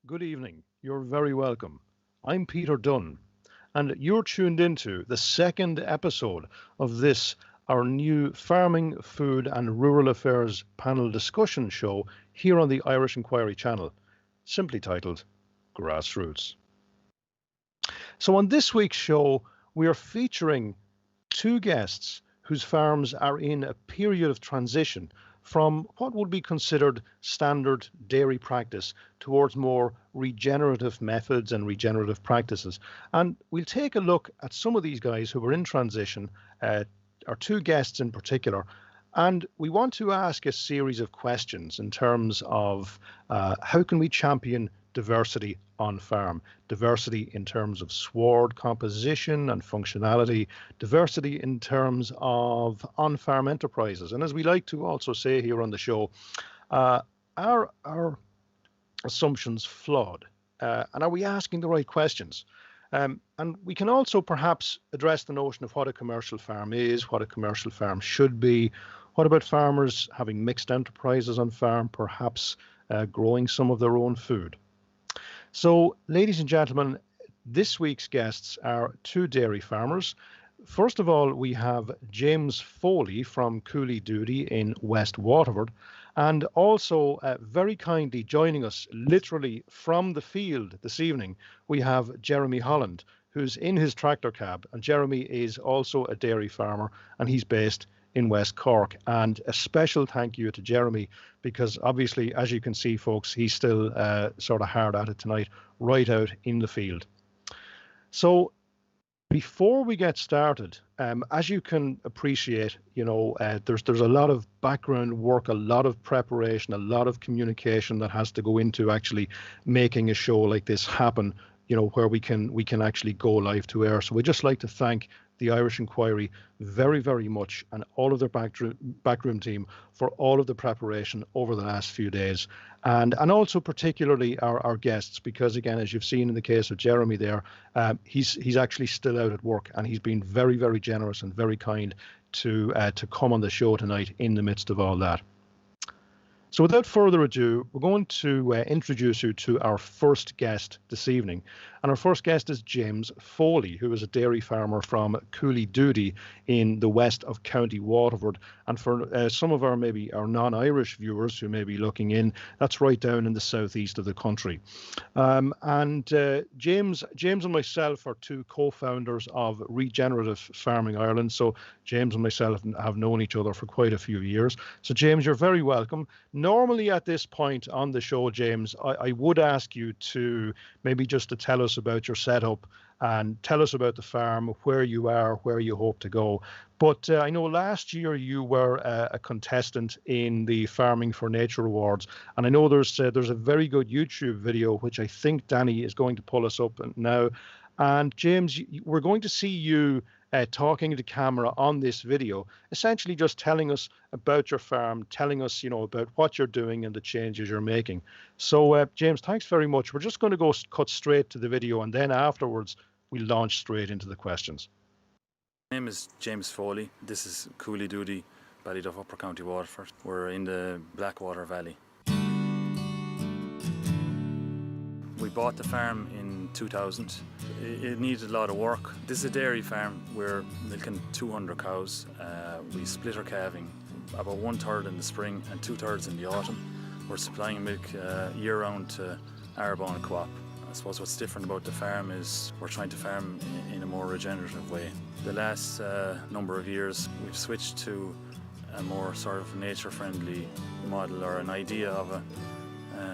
Good evening. You're very welcome. I'm Peter Dunn, and you're tuned into the second episode of this, our new Farming, Food and Rural Affairs panel discussion show here on the Irish Inquiry channel, simply titled Grassroots. So on this week's show, we are featuring two guests whose farms are in a period of transition from what would be considered standard dairy practice towards more regenerative methods and regenerative practices. And we'll take a look at some of these guys who were in transition, our two guests in particular, and we want to ask a series of questions in terms of how can we champion diversity on farm, diversity in terms of sward composition and functionality, diversity in terms of on-farm enterprises. And as we like to also say here on the show, are our assumptions flawed? And are we asking the right questions? And we can also perhaps address the notion of what a commercial farm is, what a commercial farm should be. What about farmers having mixed enterprises on farm, perhaps growing some of their own food? So, ladies and gentlemen, this week's guests are two dairy farmers. First of all, we have James Foley from Cooley Duty in West Waterford, and also very kindly joining us literally from the field this evening, we have Jeremy Holland, who's in his tractor cab, and Jeremy is also a dairy farmer, and he's based in West Cork. And a special thank you to Jeremy, because obviously, as you can see, folks, he's still sort of hard at it tonight, right out in the field. So before we get started, as you can appreciate, there's a lot of background work, a lot of preparation, a lot of communication that has to go into actually making a show like this happen, where we can actually go live to air. So we'd just like to thank the Irish Inquiry very, very much, and all of their backroom team for all of the preparation over the last few days, and also particularly our guests, because again, as you've seen in the case of Jeremy there, he's actually still out at work, and he's been very, very generous and very kind to come on the show tonight in the midst of all that. So without further ado, we're going to introduce you to our first guest this evening. And our first guest is James Foley, who is a dairy farmer from Cooley Duty in the west of County Waterford. And for some of our non-Irish viewers who may be looking in, that's right down in the southeast of the country. James and myself are two co-founders of Regenerative Farming Ireland. So James and myself have known each other for quite a few years. So James, you're very welcome. Normally at this point on the show, James, I would ask you to maybe just to tell us about your setup and tell us about the farm, where you are, where you hope to go. But I know last year you were a contestant in the Farming for Nature Awards, and I know there's a very good YouTube video which I think Danny is going to pull us up now. And James, we're going to see you talking to camera on this video, essentially just telling us about your farm, telling us, about what you're doing and the changes you're making. So, James, thanks very much. We're just going to cut straight to the video, and then afterwards we'll launch straight into the questions. My name is James Foley. This is Cooley Duty, Ballyduff, Upper County Waterford. We're in the Blackwater Valley. We bought the farm in 2000. It needed a lot of work. This is a dairy farm. We're milking 200 cows. We split our calving about 1/3 in the spring and 2/3 in the autumn. We're supplying milk year-round to Arbonne and Co-op. I suppose what's different about the farm is we're trying to farm in a more regenerative way. The last number of years we've switched to a more sort of nature-friendly model, or an idea of a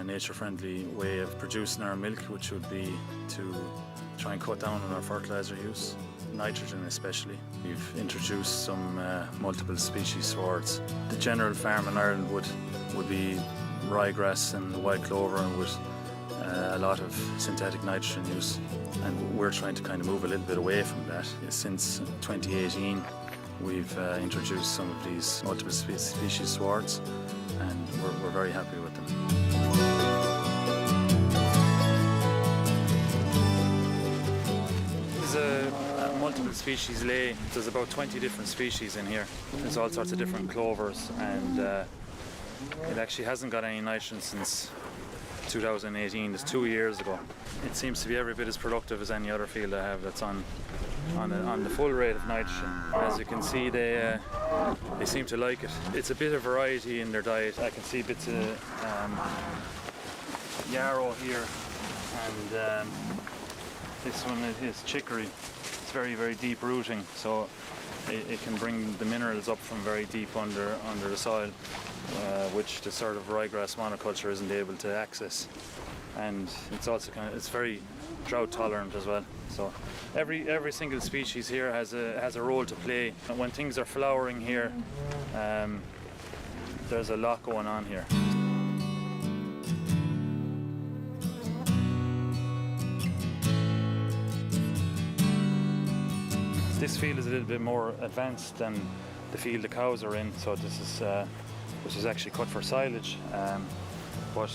nature-friendly way of producing our milk, which would be to try and cut down on our fertilizer use, nitrogen especially. We've introduced some multiple species swards. The general farm in Ireland would be ryegrass and wild clover, and with a lot of synthetic nitrogen use, and we're trying to kind of move a little bit away from that. Since 2018 we've introduced some of these multiple species swards, and we're very happy with them. There's a multiple species lay. There's about 20 different species in here. There's all sorts of different clovers, and it actually hasn't got any nitrogen since 2018, it's 2 years ago. It seems to be every bit as productive as any other field I have that's on the full rate of nitrogen. As you can see, they seem to like it. It's a bit of variety in their diet. I can see bits of yarrow here, and this one is chicory. It's very, very deep rooting, so it can bring the minerals up from very deep under the soil, which the sort of ryegrass monoculture isn't able to access. And it's also it's very drought tolerant as well. So every single species here has a role to play. And when things are flowering here, there's a lot going on here. This field is a little bit more advanced than the field the cows are in, so this is which is actually cut for silage. But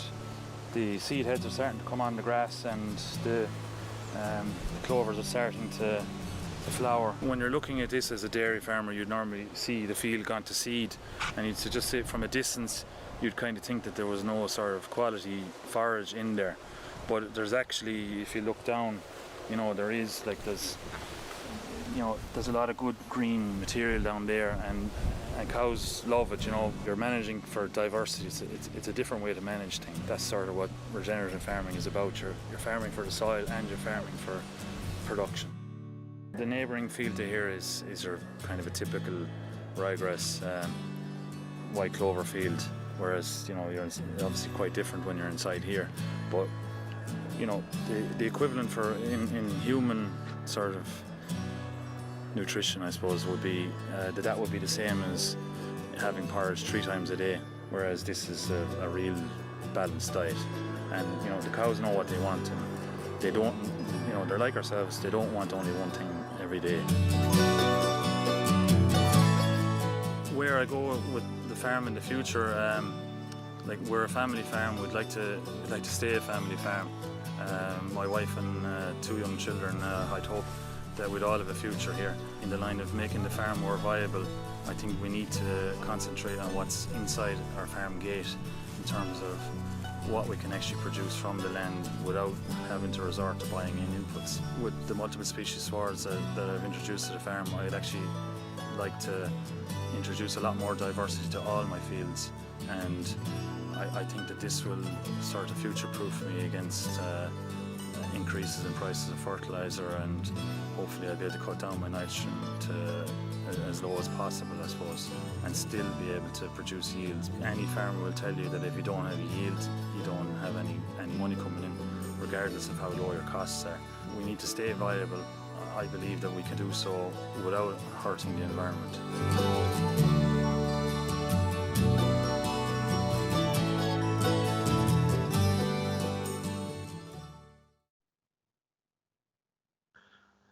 the seed heads are starting to come on the grass, and the clovers are starting to flower. When you're looking at this as a dairy farmer, you'd normally see the field gone to seed, and you'd just say from a distance, you'd kind of think that there was no sort of quality forage in there. But there's actually, if you look down, there's a lot of good green material down there, and cows love it. You're managing for diversity. It's a different way to manage things. That's sort of what regenerative farming is about. You're farming for the soil and you're farming for production. The neighbouring field to here is kind of a typical ryegrass white clover field, whereas you're obviously quite different when you're inside here. But the equivalent for in human sort of nutrition, I suppose, would be that would be the same as having porridge 3 times a day, whereas this is a real balanced diet. And the cows know what they want, and they don't, they're like ourselves, they don't want only one thing every day. Where I go with the farm in the future, like we're a family farm, we'd like to stay a family farm. My wife and 2 young children, I'd hope that we'd all have a future here. In the line of making the farm more viable, I think we need to concentrate on what's inside our farm gate in terms of what we can actually produce from the land without having to resort to buying in inputs. With the multiple species swards that I've introduced to the farm, I'd actually like to introduce a lot more diversity to all my fields, and I think that this will sort of future-proof me against increases in prices of fertilizer, and hopefully I'll be able to cut down my nitrogen to as low as possible, I suppose, and still be able to produce yields. Any farmer will tell you that if you don't have a yield, you don't have any money coming in, regardless of how low your costs are. We need to stay viable. I believe that we can do so without hurting the environment.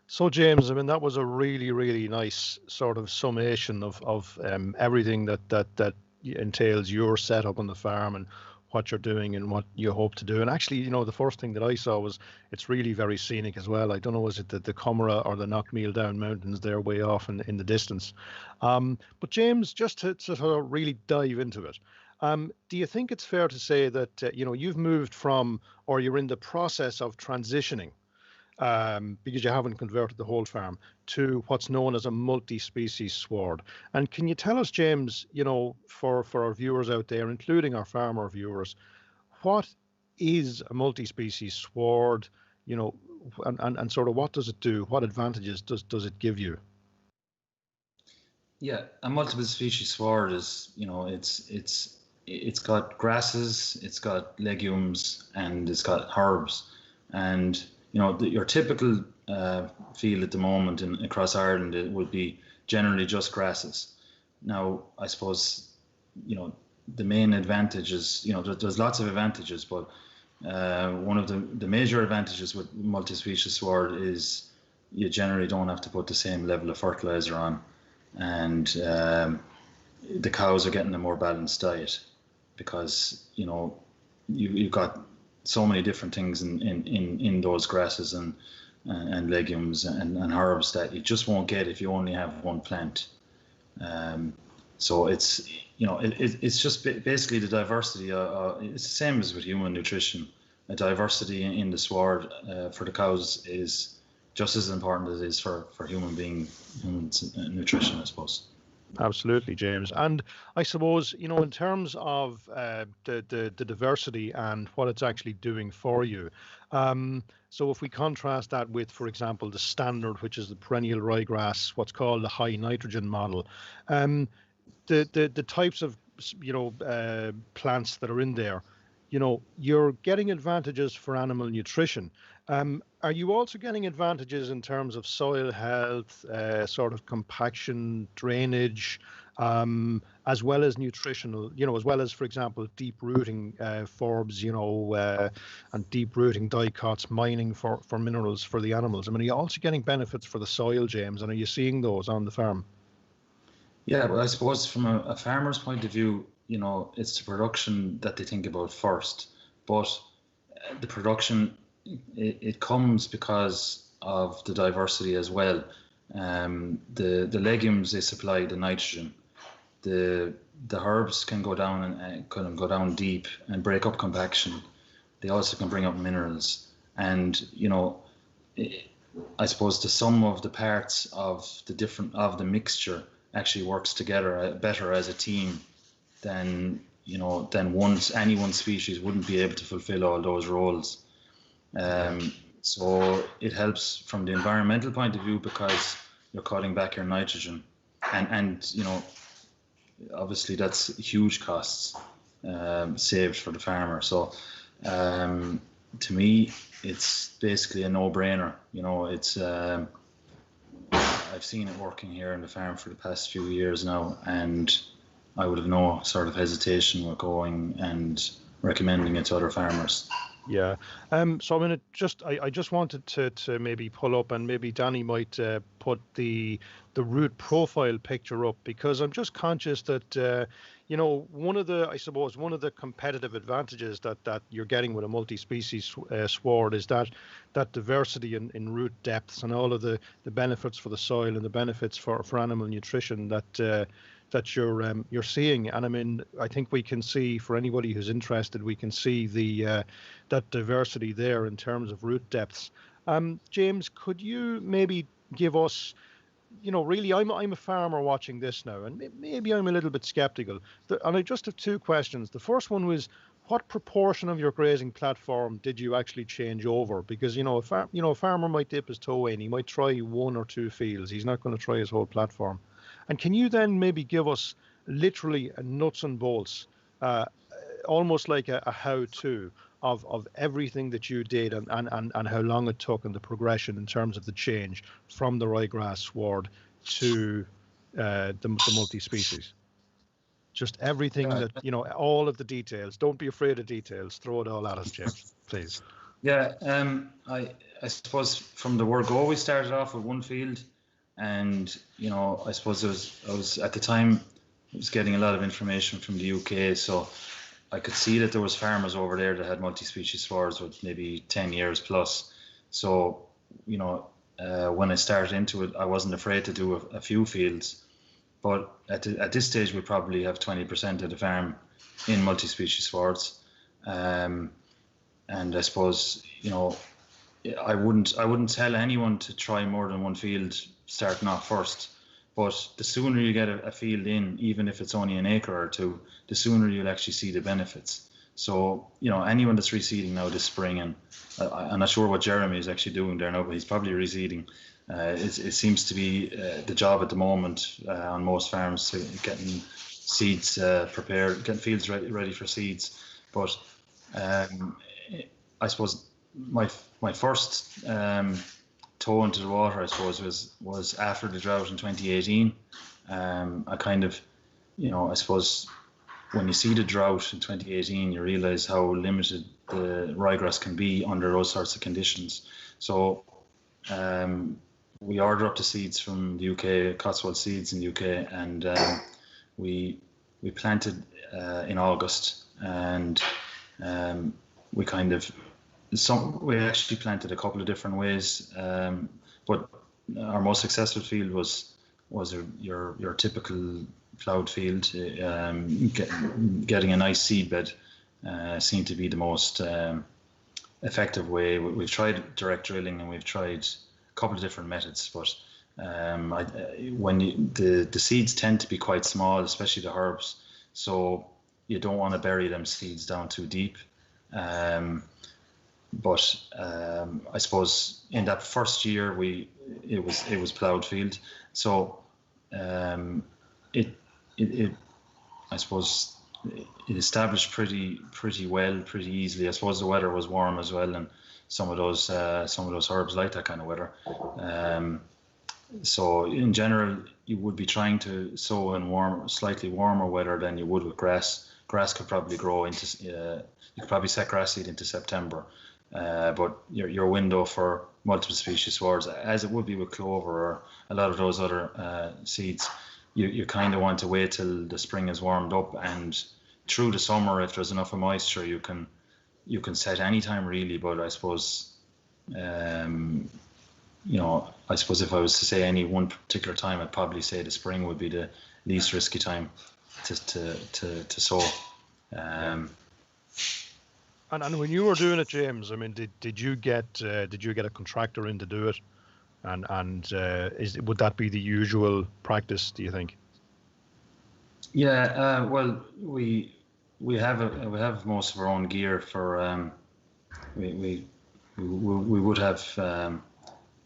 So James, I mean, that was a really, really nice sort of summation of everything that entails your setup on the farm and what you're doing and what you hope to do. And actually, the first thing that I saw was it's really very scenic as well. I don't know, is it the Cumra or the Knockmeal Down Mountains? They're way off in the distance. But James, just to sort of really dive into it, do you think it's fair to say that you've moved from, or you're in the process of transitioning, because you haven't converted the whole farm, to what's known as a multi-species sward? And can you tell us, James, for our viewers out there, including our farmer viewers, what is a multi-species sward, and sort of what does it do? What advantages does it give you? Yeah, a multiple species sward is, it's got grasses, it's got legumes, and it's got herbs. And your typical field at the moment across Ireland, it would be generally just grasses. Now, I suppose, the main advantage is, there's lots of advantages, but one of the major advantages with multi-species sward is you generally don't have to put the same level of fertilizer on, and the cows are getting a more balanced diet, because you've got so many different things in those grasses and legumes and herbs that you just won't get if you only have one plant. So it's it's just basically the diversity. It's the same as with human nutrition. a diversity in the sward for the cows is just as important as it is for human nutrition, I suppose. Absolutely, James. And I suppose, in terms of the diversity and what it's actually doing for you. So if we contrast that with, for example, the standard, which is the perennial ryegrass, what's called the high nitrogen model, the types of, plants that are in there, you're getting advantages for animal nutrition. Are you also getting advantages in terms of soil health, sort of compaction, drainage, as well as nutritional, as well as, for example, deep rooting forbs, and deep rooting dicots, mining for minerals for the animals? I mean, are you also getting benefits for the soil, James, and are you seeing those on the farm? Yeah, well, I suppose from a farmer's point of view, it's the production that they think about first. But the production, it comes because of the diversity as well. The legumes, they supply the nitrogen. The herbs can go down and can go down deep and break up compaction. They also can bring up minerals. And, I suppose the sum of the parts of the mixture actually works together better as a team than any one species wouldn't be able to fulfill all those roles. So it helps from the environmental point of view because you're cutting back your nitrogen, and obviously that's huge costs saved for the farmer. So to me, it's basically a no-brainer. It's I've seen it working here in the farm for the past few years now, and I would have no sort of hesitation with going and recommending it to other farmers. Yeah. So I mean, I just wanted to maybe pull up, and maybe Danny might put the root profile picture up, because I'm just conscious that one of the competitive advantages that you're getting with a multi-species sward is that diversity in root depths and all of the benefits for the soil and the benefits for animal nutrition that you're seeing. And I mean, I think we can see, for anybody who's interested, we can see that diversity there in terms of root depths. James, could you maybe give us, really, I'm a farmer watching this now, and maybe I'm a little bit skeptical. And I just have two questions. The first one was, what proportion of your grazing platform did you actually change over? Because a farmer might dip his toe in, he might try one or two fields. He's not going to try his whole platform. And can you then maybe give us literally a nuts and bolts, almost like a how-to of everything that you did and how long it took and the progression in terms of the change from the ryegrass sward to the multi-species? Just everything that, all of the details. Don't be afraid of details. Throw it all at us, James, please. Yeah, I suppose from the word go, we started off with one field. And, I suppose I was at the time, I was getting a lot of information from the UK. So I could see that there was farmers over there that had multi-species swards with maybe 10 years plus. So, when I started into it, I wasn't afraid to do a few fields. But at this stage, we probably have 20% of the farm in multi-species swards. And I suppose, I wouldn't tell anyone to try more than one field starting off first. But the sooner you get a field in, even if it's only an acre or two, the sooner you'll actually see the benefits. So, anyone that's reseeding now this spring, and I'm not sure what Jeremy is actually doing there now, but he's probably reseeding. It seems to be the job at the moment on most farms, to getting seeds prepared, getting fields ready for seeds. But I suppose my first toe into the water, I suppose, was after the drought in 2018. I kind of, I suppose when you see the drought in 2018, you realize how limited the ryegrass can be under those sorts of conditions. So we ordered up the seeds from the UK, Cotswold Seeds in the UK, and we planted in August, and we actually planted a couple of different ways, but our most successful field was your typical flawed field. Getting a nice seed bed seemed to be the most effective way. We've tried direct drilling and we've tried a couple of different methods, but the seeds tend to be quite small, especially the herbs, so you don't want to bury them seeds down too deep. But I suppose in that first year it was ploughed field, so it I suppose it established pretty well, pretty easily. I suppose the weather was warm as well, and some of those herbs like that kind of weather. So in general, you would be trying to sow in slightly warmer weather than you would with grass. Grass could probably grow into you could probably set grass seed into September, but your window for multiple species swards, as it would be with clover or a lot of those other seeds, you kind of want to wait till the spring is warmed up, and through the summer, if there's enough moisture, you can set any time really. But I suppose I suppose if I was to say any one particular time, I'd probably say the spring would be the least risky time to sow. And when you were doing it, James, I mean, did you get a contractor in to do it? And would that be the usual practice, do you think? Yeah, well, we have most of our own gear for we would have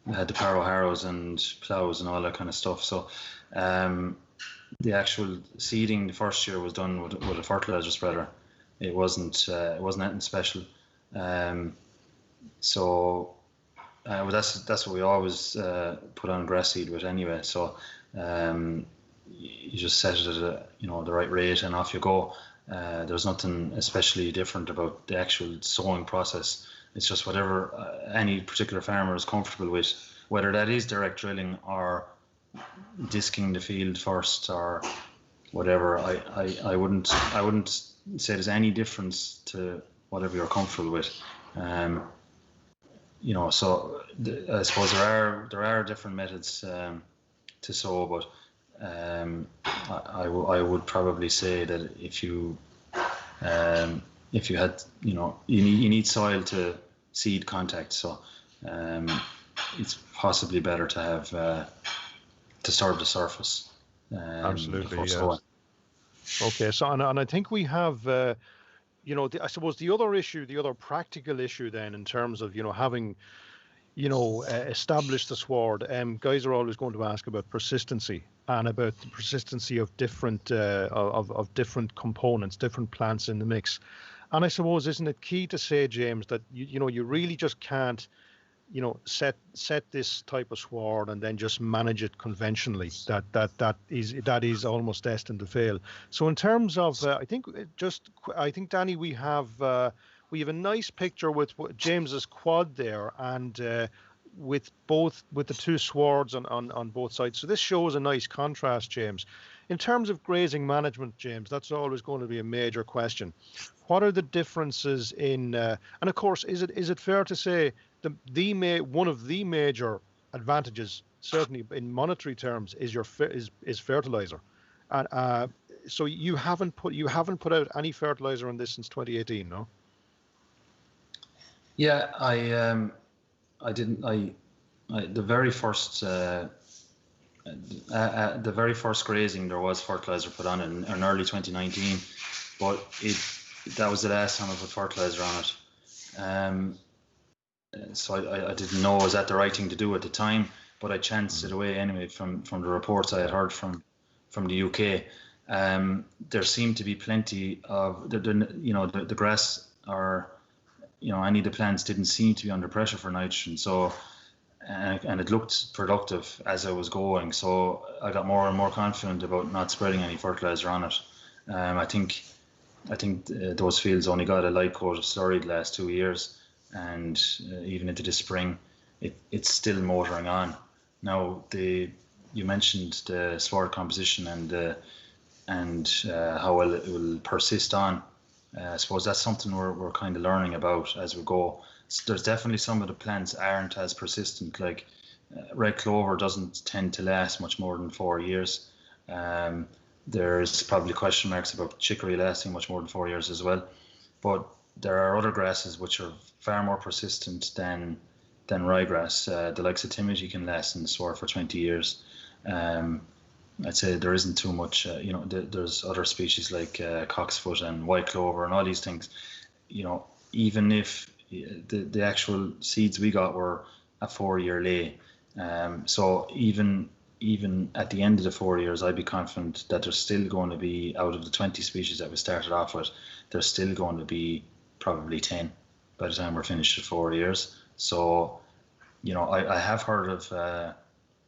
had the Paro harrows and plows and all that kind of stuff. So the actual seeding the first year was done with a fertilizer spreader. It wasn't anything special. So that's what we always put on grass seed with anyway. So you just set it at the right rate and off you go. There's nothing especially different about the actual sowing process. It's just whatever any particular farmer is comfortable with, whether that is direct drilling or disking the field first or whatever. I wouldn't say there's any difference to whatever you're comfortable with. So I suppose there are different methods to sow, but I would probably say that if you had, you need soil to seed contact, so it's possibly better to have disturb the surface. Absolutely, yeah. Okay, so and I think we have, I suppose the other practical issue then in terms of having, established the sward. Guys are always going to ask about persistency and about the persistency of different of different components, different plants in the mix. And I suppose, isn't it key to say, James, that you really just can't, set this type of sward and then just manage it conventionally. That is almost destined to fail. So in terms of, I think Danny, we have a nice picture with James's quad there, and with the two swards on both sides. So this shows a nice contrast, James. In terms of grazing management, James, that's always going to be a major question. What are the differences in, and of course, is it fair to say one of the major advantages, certainly in monetary terms, is fertilizer, and so you haven't put out any fertilizer on this since 2018, no? Yeah, I didn't. The very first grazing, there was fertilizer put on it in early 2019, but that was the last time I put fertilizer on it. So I didn't know was that the right thing to do at the time, but I chanced it away anyway from the reports I had heard from the UK. There seemed to be plenty of the grass or any of the plants didn't seem to be under pressure for nitrogen. So and it looked productive as I was going. So I got more and more confident about not spreading any fertilizer on it. I think those fields only got a light coat of slurry the last 2 years, and even into the spring, it's still motoring on. Now you mentioned the sward composition and how well it will persist on. I suppose that's something we're kind of learning about as we go. There's definitely some of the plants aren't as persistent. Like red clover doesn't tend to last much more than 4 years. There's probably question marks about chicory lasting much more than 4 years as well. But there are other grasses which are far more persistent than ryegrass. The likes of Timothy can last in the sward for 20 years. I'd say there isn't too much, there's other species like cocksfoot and white clover and all these things, even if the actual seeds we got were a 4-year lay. So even at the end of the 4 years, I'd be confident that there's still going to be, out of the 20 species that we started off with, there's still going to be probably 10 by the time we're finished at 4 years. So, I have heard of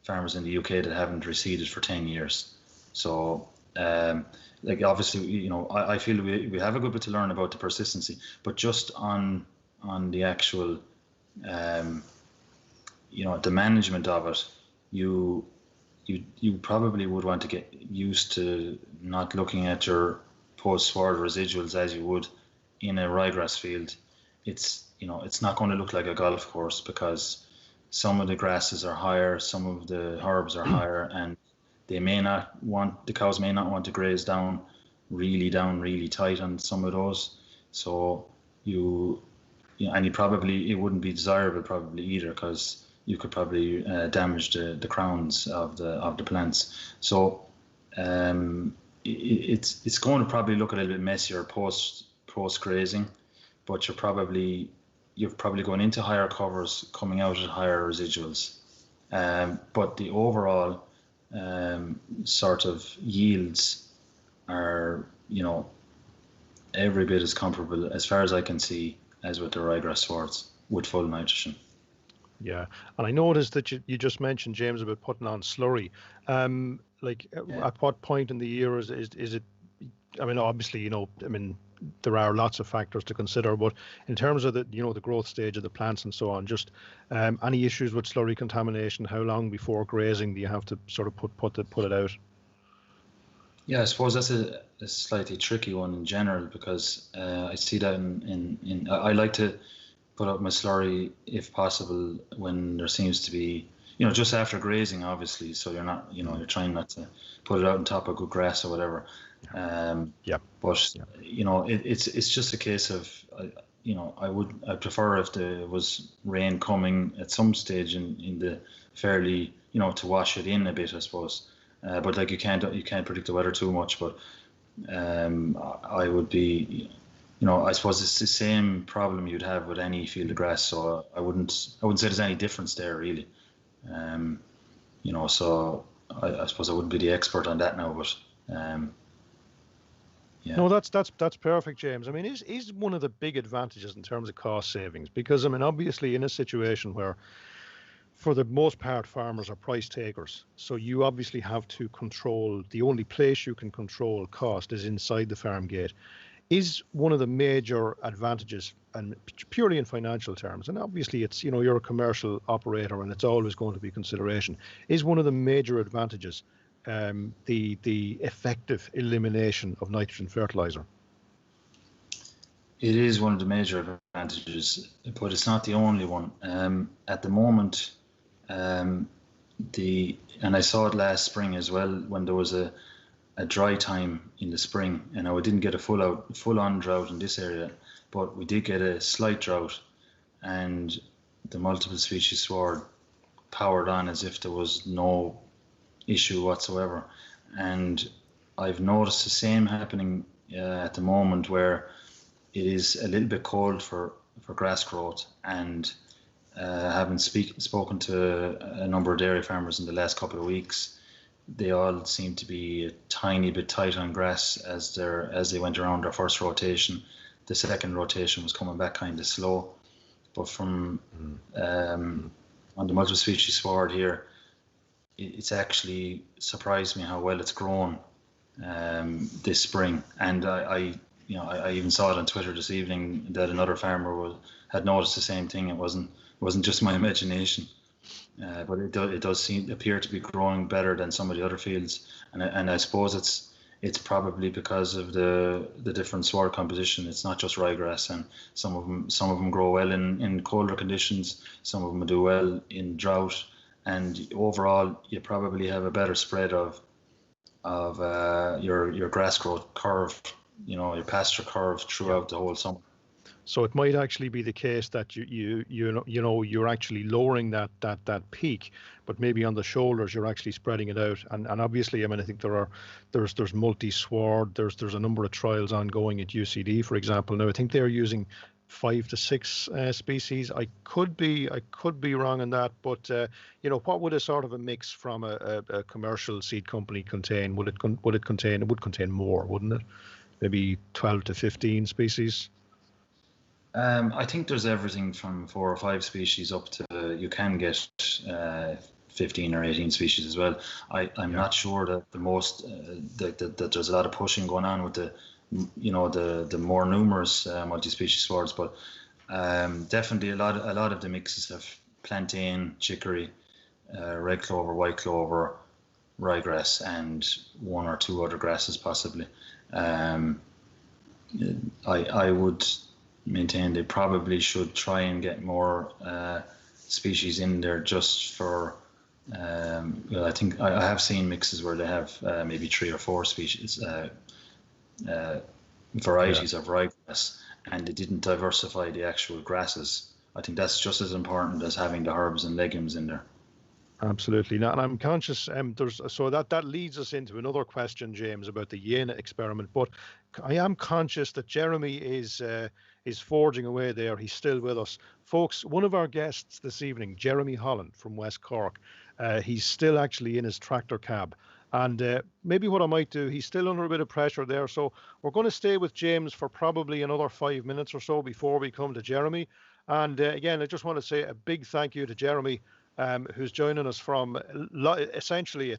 farmers in the UK that haven't reseeded for 10 years. So, obviously, I feel we have a good bit to learn about the persistency, but just on the actual, the management of it, you probably would want to get used to not looking at your post-sward residuals as you would in a ryegrass field. It's not going to look like a golf course, because some of the grasses are higher, some of the herbs are higher, and the cows may not want to graze down really tight on some of those. So it wouldn't be desirable probably either, because you could probably damage the crowns of the plants. So it's going to probably look a little bit messier post grazing, but you're probably going into higher covers, coming out at higher residuals. But the overall sort of yields are, every bit as comparable, as far as I can see, as with the ryegrass swards with full nitrogen. Yeah, and I noticed that you just mentioned, James, about putting on slurry. At what point in the year is it? I mean, obviously, there are lots of factors to consider, but in terms of the growth stage of the plants and so on, just any issues with slurry contamination? How long before grazing do you have to sort of put it out? Yeah, I suppose that's a slightly tricky one in general, because I see that I like to put out my slurry if possible when there seems to be, just after grazing, obviously, so you're not, you're trying not to put it out on top of good grass or whatever. It's just a case of, I'd prefer if there was rain coming at some stage in the fairly, to wash it in a bit, I suppose. But you can't predict the weather too much. But I would be, I suppose it's the same problem you'd have with any field of grass. So I wouldn't say there's any difference there really. So I suppose I wouldn't be the expert on that now, but. Yeah. No, that's perfect, James. I mean, is one of the big advantages in terms of cost savings, because obviously in a situation where, for the most part, farmers are price takers, so you obviously have to control. The only place you can control cost is inside the farm gate. Is one of the major advantages, and purely in financial terms, and obviously it's you're a commercial operator and it's always going to be consideration, is one of the major advantages the effective elimination of nitrogen fertilizer? It is one of the major advantages, but it's not the only one. At the moment, and I saw it last spring as well, when there was a dry time in the spring, and we didn't get a full-on drought in this area, but we did get a slight drought, and the multiple species sward powered on as if there was no issue whatsoever. And I've noticed the same happening at the moment, where it is a little bit cold for grass growth, and having spoken to a number of dairy farmers in the last couple of weeks, they all seem to be a tiny bit tight on grass as they went around their first rotation. The second rotation was coming back kind of slow, but from on the multiple species sward here, it's actually surprised me how well it's grown this spring. And I even saw it on Twitter this evening that another farmer had noticed the same thing. It wasn't just my imagination, but it does appear to be growing better than some of the other fields. And I suppose it's probably because of the different sward composition. It's not just ryegrass, and some of them grow well in colder conditions. Some of them do well in drought. And overall, you probably have a better spread of your grass growth curve, your pasture curve throughout the whole summer. So it might actually be the case that you're actually lowering that peak, but maybe on the shoulders you're actually spreading it out. And obviously, I mean, I think there's multi-sward. There's a number of trials ongoing at UCD, for example. Now I think they're using 5 to 6 species. I could be wrong on that, but what would a sort of a mix from a commercial seed company contain? Would it contain? It would contain more, wouldn't it? Maybe 12 to 15 species. I think there's everything from 4 or 5 species up to you can get 15 or 18 species as well. I'm not sure that the most that there's a lot of pushing going on with the more numerous multi-species swords, but definitely a lot of the mixes have plantain, chicory, red clover, white clover, ryegrass, and 1 or 2 other grasses possibly. I would maintain they probably should try and get more species in there just for I think I have seen mixes where they have maybe 3 or 4 species varieties of ryegrass, and they didn't diversify the actual grasses. I think that's just as important as having the herbs and legumes in there. Absolutely. Now, and I'm conscious that leads us into another question, James, about the Jena experiment. But I am conscious that Jeremy is forging away there. He's still with us, folks. One of our guests this evening, Jeremy Holland from West Cork. He's still actually in his tractor cab, and maybe what I might do, he's still under a bit of pressure there. So we're going to stay with James for probably another 5 minutes or so before we come to Jeremy. And again, I just want to say a big thank you to Jeremy, who's joining us from effectively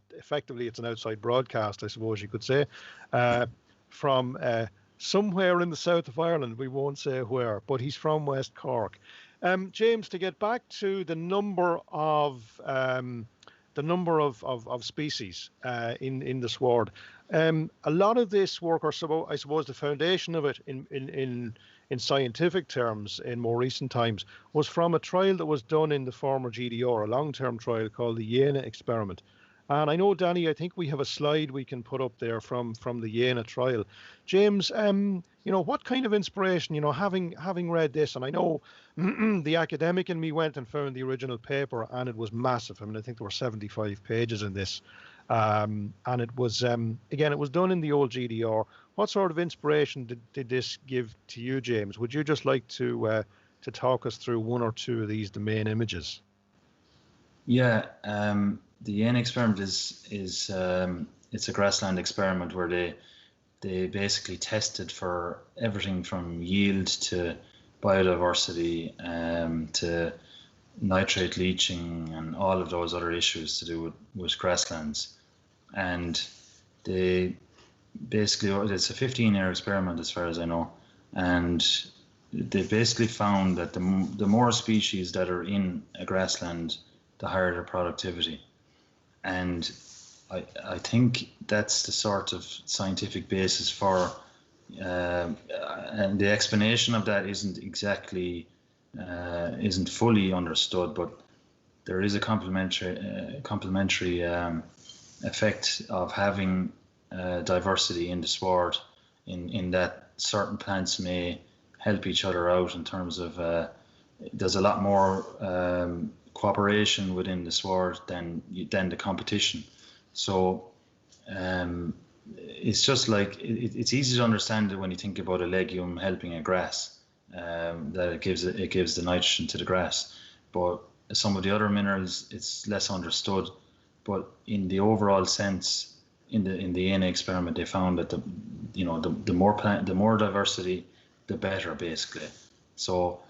it's an outside broadcast, I suppose you could say, from somewhere in the south of Ireland. We won't say where, but he's from West Cork. James, to get back to the number of species in the sward, a lot of this work, or so I suppose the foundation of it in scientific terms in more recent times, was from a trial that was done in the former GDR, a long-term trial called the Jena experiment. And I know, Danny, I think we have a slide we can put up there from the Jena trial. James, what kind of inspiration, having read this, and I know the academic in me went and found the original paper, and it was massive. I mean, I think there were 75 pages in this. And it was, again, it was done in the old GDR. What sort of inspiration did this give to you, James? Would you just like to talk us through 1 or 2 of these, the main images? Yeah, the Jena experiment is it's a grassland experiment where they basically tested for everything from yield to biodiversity to nitrate leaching and all of those other issues to do with grasslands. And they basically, it's a 15-year experiment as far as I know, and they basically found that the more species that are in a grassland, the higher their productivity. And I think that's the sort of scientific basis for, and the explanation of that isn't fully understood, but there is a complementary effect of having diversity in the sward, in that certain plants may help each other out in terms of there's a lot more cooperation within the sward than the competition. So it's just like it's easy to understand it when you think about a legume helping a grass, that it gives the nitrogen to the grass. But some of the other minerals, it's less understood. But in the overall sense, in the Jena experiment, they found that the more diversity, the better, basically. So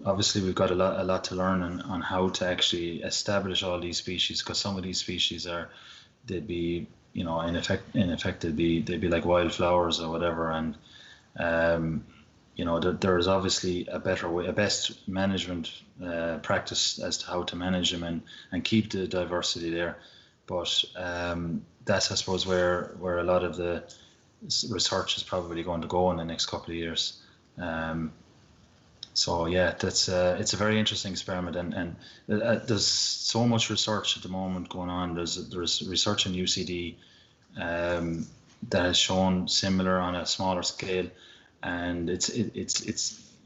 obviously we've got a lot to learn on how to actually establish all these species, because some of these species they'd be in effect they'd be like wildflowers or whatever, and there is obviously a best management practice as to how to manage them and keep the diversity there. But that's, I suppose, where a lot of the research is probably going to go in the next couple of years. So yeah, it's a very interesting experiment, and there's so much research at the moment going on. There's research in UCD that has shown similar on a smaller scale, and it's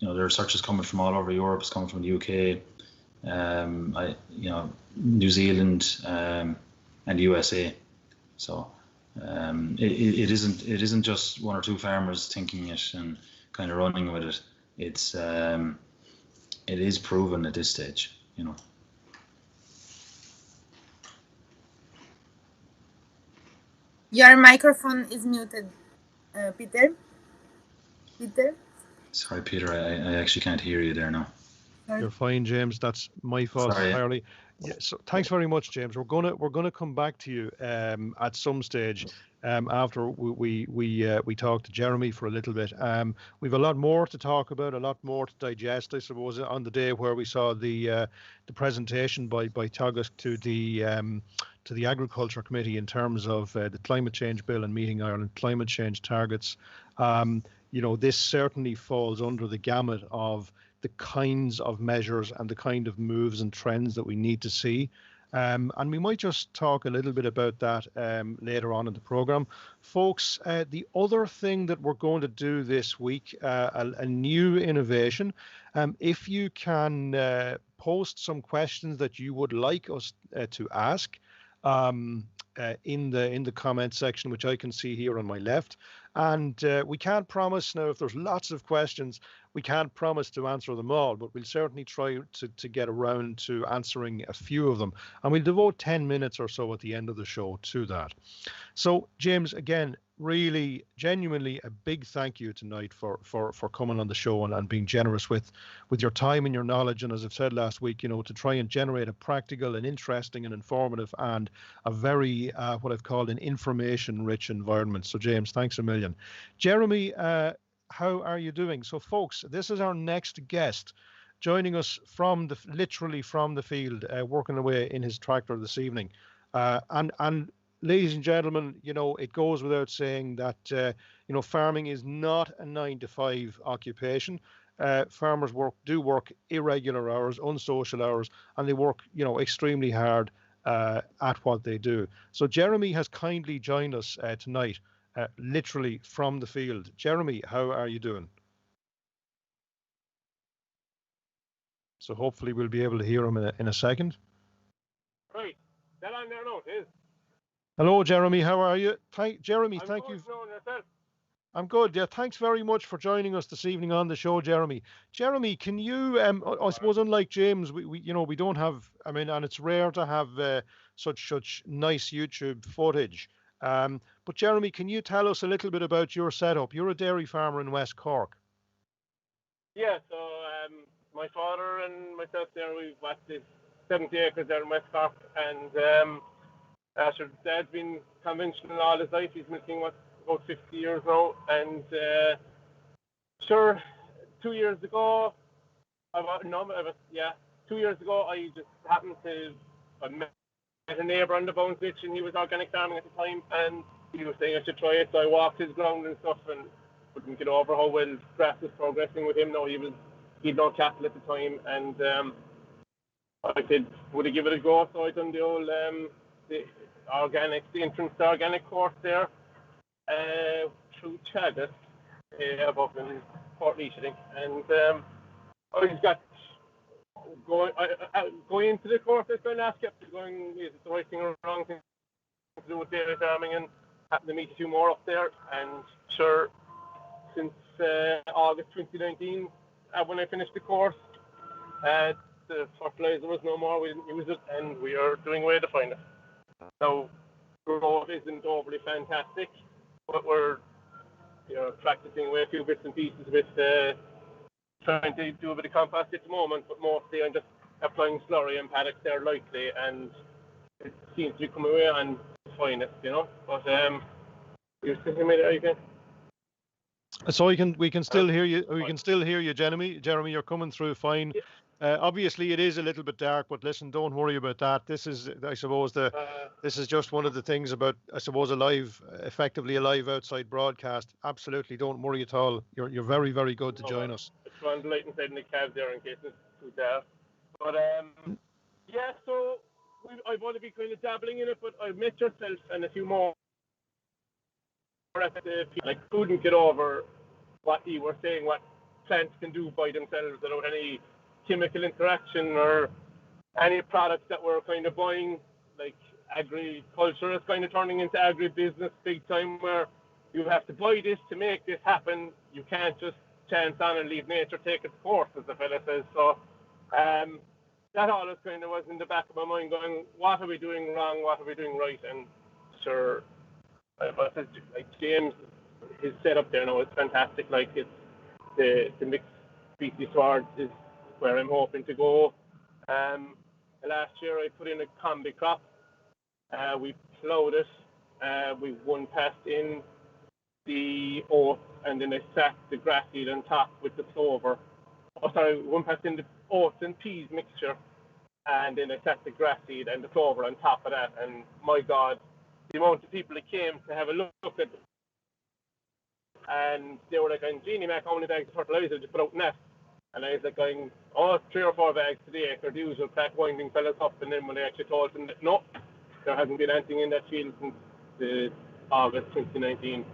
there are researchers coming from all over Europe. It's coming from the UK, New Zealand, and the USA. So it isn't just one or two farmers thinking it and kind of running with it. It is proven at this stage, Your microphone is muted, Peter. Peter? Sorry, Peter, I actually can't hear you there now. You're fine, James. That's my fault entirely. Yeah, so thanks very much, James. We're gonna come back to you at some stage after we talk to Jeremy for a little bit. We've a lot more to talk about, a lot more to digest, I suppose, on the day where we saw the presentation by Tagus to the Agriculture Committee in terms of the climate change bill and meeting Ireland climate change targets. This certainly falls under the gamut of the kinds of measures and the kind of moves and trends that we need to see. And we might just talk a little bit about that later on in the program. Folks, the other thing that we're going to do this week, a new innovation, if you can post some questions that you would like us to ask in the comment section, which I can see here on my left. And we can't promise now, if there's lots of questions, we can't promise to answer them all, but we'll certainly try to get around to answering a few of them. And we'll devote 10 minutes or so at the end of the show to that. So, James, again, really, genuinely a big thank you tonight for coming on the show and being generous with your time and your knowledge. And as I've said last week, to try and generate a practical and interesting and informative and a very, what I've called an information-rich environment. So, James, thanks a million. Jeremy, how are you doing? So, folks, this is our next guest joining us literally from the field, working away in his tractor this evening. And ladies and gentlemen, it goes without saying that, farming is not a 9-to-5 occupation. Farmers do work irregular hours, unsocial hours, and they work, extremely hard at what they do. So Jeremy has kindly joined us tonight, literally from the field. Jeremy, how are you doing? So hopefully we'll be able to hear him in a second. Right. That on there now, it is. Hello, Jeremy. How are you? Jeremy, I'm thank you. Yourself. I'm good. Yeah, thanks very much for joining us this evening on the show, Jeremy. Jeremy, can you? I suppose unlike James, we don't have. I mean, and it's rare to have such nice YouTube footage. But Jeremy, can you tell us a little bit about your setup? You're a dairy farmer in West Cork. Yeah. So my father and myself there, we've got this 70 acres there in West Cork, and after Dad's been conventional all his life. He's milking about 50 years now, and sure, 2 years ago, 2 years ago, I just happened to met a neighbour on the Bones Ditch, and he was organic farming at the time, and he was saying I should try it, so I walked his ground and stuff, and couldn't get over how well grass was progressing with him. Now he'd no cattle at the time, and I said, would I give it a go? So I done the old the entrance to organic course there through Chagas up in Port Leash, I think, and I just got going into the course. I spent last kept going, is it the right thing or wrong thing to do with dairy farming, and happened to meet a few more up there, and sure, since August 2019, when I finished the course, the fertilizer was no more, we didn't use it, and we are doing away to find it. So growth isn't overly fantastic, but we're practicing with a few bits and pieces with trying to do a bit of compost at the moment, but mostly I'm just applying slurry and paddocks there lightly, and it seems to be coming away on finest, But you're still hearing me there, you can? So we can still hear you. We can still hear you, Jeremy. Jeremy, you're coming through fine. Yeah. Obviously, it is a little bit dark, but listen, don't worry about that. This is, I suppose, this is just one of the things about, I suppose, effectively a live outside broadcast. Absolutely, don't worry at all. You're very, very good to join us. It's trying to light inside in the cab there in case it's too dark. But yeah, so I've only been kind of dabbling in it, but I've met yourself and a few more. I couldn't get over what you were saying, what plants can do by themselves without any chemical interaction or any products that we're kind of buying. Like agriculture is kind of turning into agribusiness big time, where you have to buy this to make this happen. You can't just chance on and leave nature take its course, as the fella says. So that always kind of was in the back of my mind, going, what are we doing wrong? What are we doing right? And sure, like James, his setup there now is fantastic. Like it's the mixed species sward is where I'm hoping to go. Last year I put in a combi crop. We ploughed it. We one passed in the oats, and then I sacked the grass seed on top with the clover. One passed in the oats and peas mixture, and then I sacked the grass seed and the clover on top of that. And my God, the amount of people that came to have a look at it, and they were like, Jeannie Mac, how many bags of fertilizer did you put out in that? And I was like going, 3 or 4 bags today, after the usual crack winding fellas up. And then when I actually told them that no, there hasn't been anything in that field since August 2019,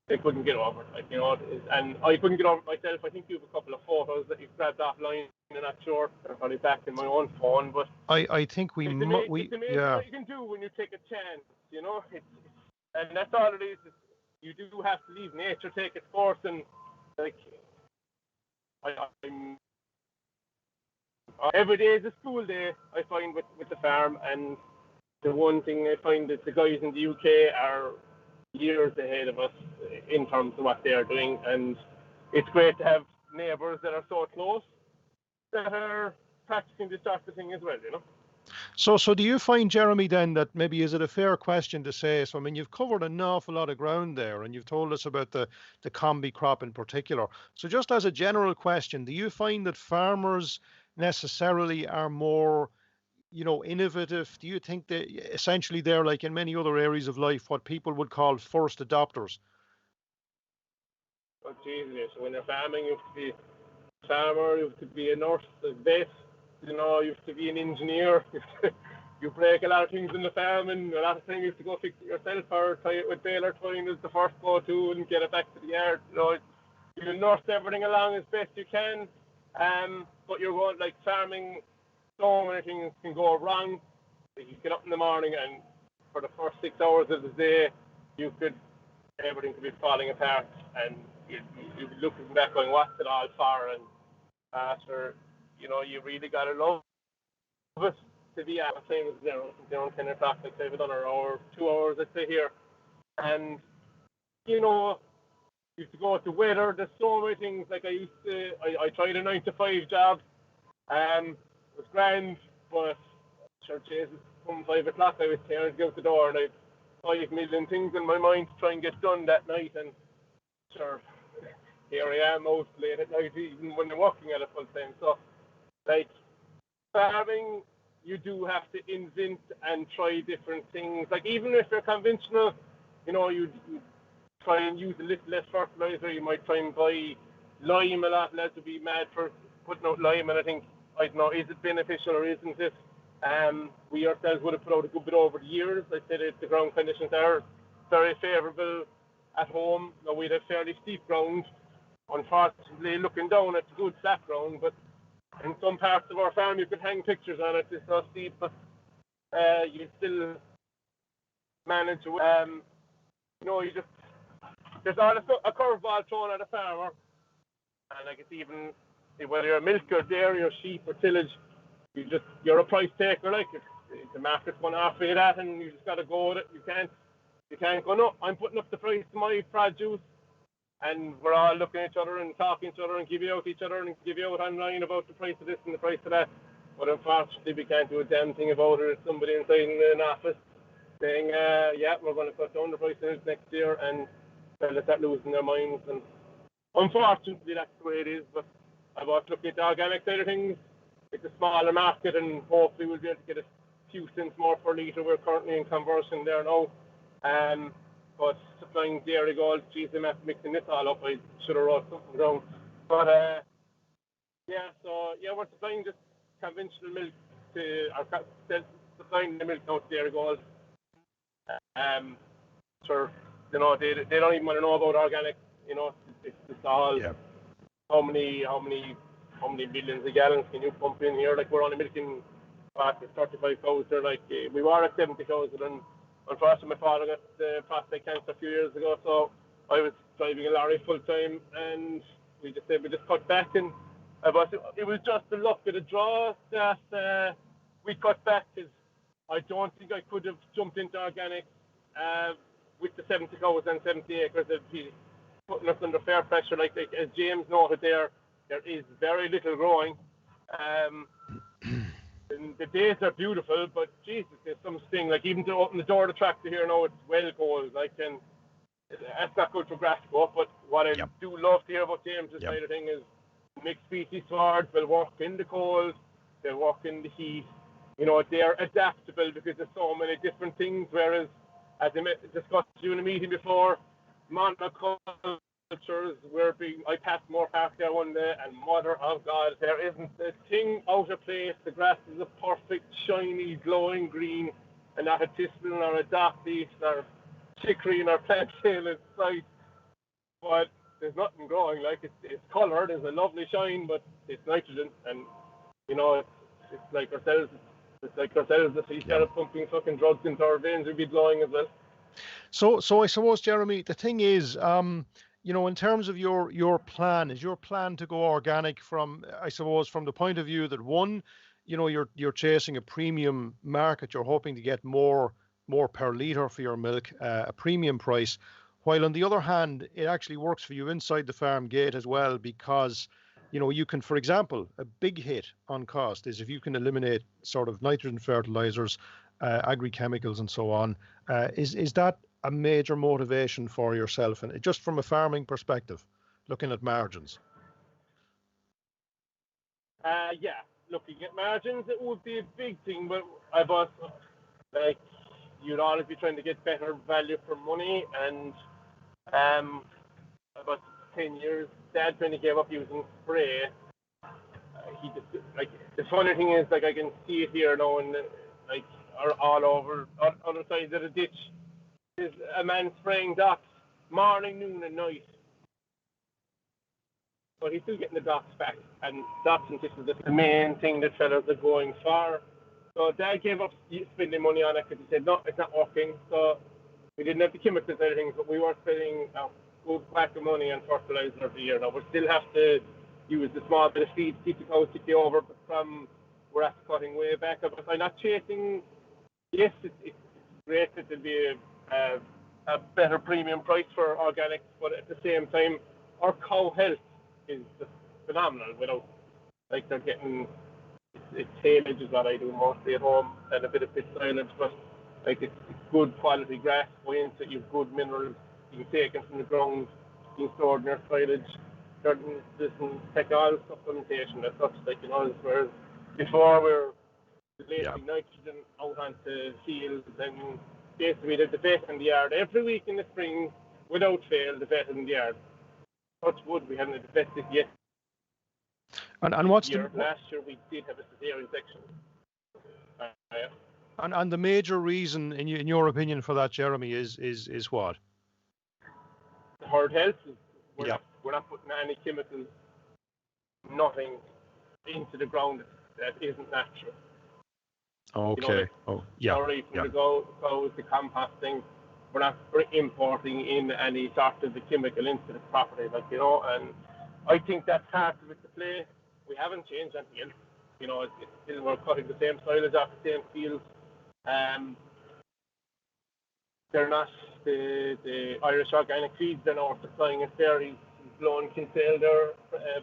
they couldn't get over it. Like, you know, and I couldn't get over it myself. I think you have a couple of photos that you've grabbed offline. I'm not sure. They're probably back in my own phone, but I think it's amazing what you can do when you take a chance. You know, and that's all it is. You do have to leave nature take its course, and like. Every day is a school day, I find, with the farm, and the one thing I find is the guys in the UK are years ahead of us in terms of what they are doing, and it's great to have neighbours that are so close that are practicing this sort of thing as well, you know. So do you find, Jeremy, then, that maybe is it a fair question to say, so I mean, you've covered an awful lot of ground there, and you've told us about the combi crop in particular. So just as a general question, do you find that farmers necessarily are more, you know, innovative? Do you think that essentially they're, like in many other areas of life, what people would call first adopters? Oh, Jesus, when you're farming, you have to be a farmer, you have to be a nurse, a vet, you know, you have to be an engineer. You break a lot of things in the farm, and a lot of times you have to go fix it yourself or tie it with baler twine as the first go-to and get it back to the yard. You know, you nurse everything along as best you can, but you're going, like, farming, so many things can go wrong. You get up in the morning, and for the first 6 hours of the day, everything could be falling apart, and you'd be looking back going, what's it all for? And after, you know, you really got to love it to be at the same as around 10 o'clock, like say, we've done our hour, 2 hours, I'd say, here. And, you know, you have to go with the weather. There's so many things. Like I tried a 9-to-5 job. It was grand, but sure, Jesus, come 5 o'clock, I was tearing to go out the door, and I had 5 million things in my mind to try and get done that night. And sure, here I am out late at night, even when I'm working at it full time. So, like, farming, you do have to invent and try different things. Like, even if you're conventional, you know, you try and use a little less fertilizer. You might try and buy lime a lot. Lads would be mad for putting out lime, and I don't know, is it beneficial or isn't it? We ourselves would have put out a good bit over the years. I said the ground conditions are very favourable at home. Now, we'd have fairly steep ground. Unfortunately, looking down at good flat ground, but in some parts of our farm you could hang pictures on it. It's so steep, but you still manage. You know, there's always a curveball thrown at a farmer, and like it's even whether you're a milker, dairy, or sheep or tillage, you're a price taker. Like if the market's going to offer you that, and you just got to go with it. You can't go, no, I'm putting up the price of my produce. And we're all looking at each other and talking to each other and giving out each other and giving out online about the price of this and the price of that. But unfortunately, we can't do a damn thing about it. It's somebody inside in an office saying, yeah, we're going to cut down the price of it next year, and they'll start losing their minds. And unfortunately, that's the way it is. But I was looking at the organic side of things. It's a smaller market, and hopefully we'll be able to get a few cents more per litre. We're currently in conversion there now. But supplying dairy gold, geez, I'm mixing this all up. I should have wrote something down. But we're supplying just conventional milk supplying the milk now to dairy gold. Sure, you know, they don't even want to know about organic. You know, It's just all how many millions of gallons can you pump in here? Like we're only milking 35 cows. They're like we were at 70 cows, and unfortunately my father got prostate cancer a few years ago, so I was driving a lorry full time, and we just said we just cut back, and it was just the luck of the draw that we cut back, because I don't think I could have jumped into organic with the 70 cows and 70 acres. It'd be putting us under fair pressure. Like as James noted there is very little growing. And the days are beautiful, but Jesus, there's some sting. Like even to open the door of the tractor here now, it's well cold. Like, and that's not good for grass to go up. But what I do love to hear about James' side of thing is mixed species swords will work in the cold, they'll work in the heat. You know, they're adaptable because there's so many different things. Whereas, as I discussed during a meeting before, monocultures I passed more past there one day, and mother of God, there isn't a thing out of place. The grass is a perfect, shiny, glowing green, and not a thistle, nor a dock leaf, nor chicory, nor plantain in sight. But there's nothing growing. Like it's coloured, there's a lovely shine, but it's nitrogen, and you know it's like ourselves. It's like ourselves. If we started pumping fucking drugs into our veins, we'd be glowing as well. So I suppose, Jeremy, the thing is, you know, in terms of your plan, is your plan to go organic from, I suppose, from the point of view that one, you know, you're chasing a premium market, you're hoping to get more per litre for your milk, a premium price, while on the other hand, it actually works for you inside the farm gate as well, because you know, you can, for example, a big hit on cost is if you can eliminate sort of nitrogen fertilizers, agri-chemicals and so on. Is that a major motivation for yourself? And just from a farming perspective, looking at margins? Yeah, looking at margins, it would be a big thing, but I've also, like, you'd always be trying to get better value for money, and about 10 years, Dad finally gave up using spray. He just, like, the funny thing is, like, I can see it here now, and like, all over, on other sides of the ditch, is a man spraying dots morning, noon, and night. But he's still getting the dots back, and dots and thistles is the main thing that fellas are going for. So Dad gave up spending money on it because he said, no, it's not working. So we didn't have the chemical side of things, but we were spending a good whack of money on fertilizer every year. Now we still have to use the small bit of feed to keep the cows ticky over, but we're at cutting way back. But I'm not chasing. Yes, it's great that there'll be a better premium price for organics, but at the same time, our cow health is just phenomenal. Without, like, they're getting, it's haylage is what I do mostly at home, and a bit of pit silage, but like it's good quality grass, wines that you've good minerals, you can take it from the ground, you can store in your silage. Doesn't take all supplementation as such, like, you know, whereas before we were lasting nitrogen out onto fields, and basically there's the vet in the yard every week in the spring, without fail, the vet in the yard. Touch wood, we haven't invested yet. And what's last year we did have a cesarean section. And the major reason, in your opinion, for that, Jeremy, is what? The herd health. We're not putting any chemicals, nothing into the ground that isn't natural. Okay. You know, sorry, from the cows, the composting. We're not importing in any sort of the chemical into the property, like, you know, and I think that's part of it to play. We haven't changed anything else. You know, it's still, we're cutting the same silage off the same fields. They're not the Irish organic feeds, they're not supplying us there. He's blowing Kinsale there,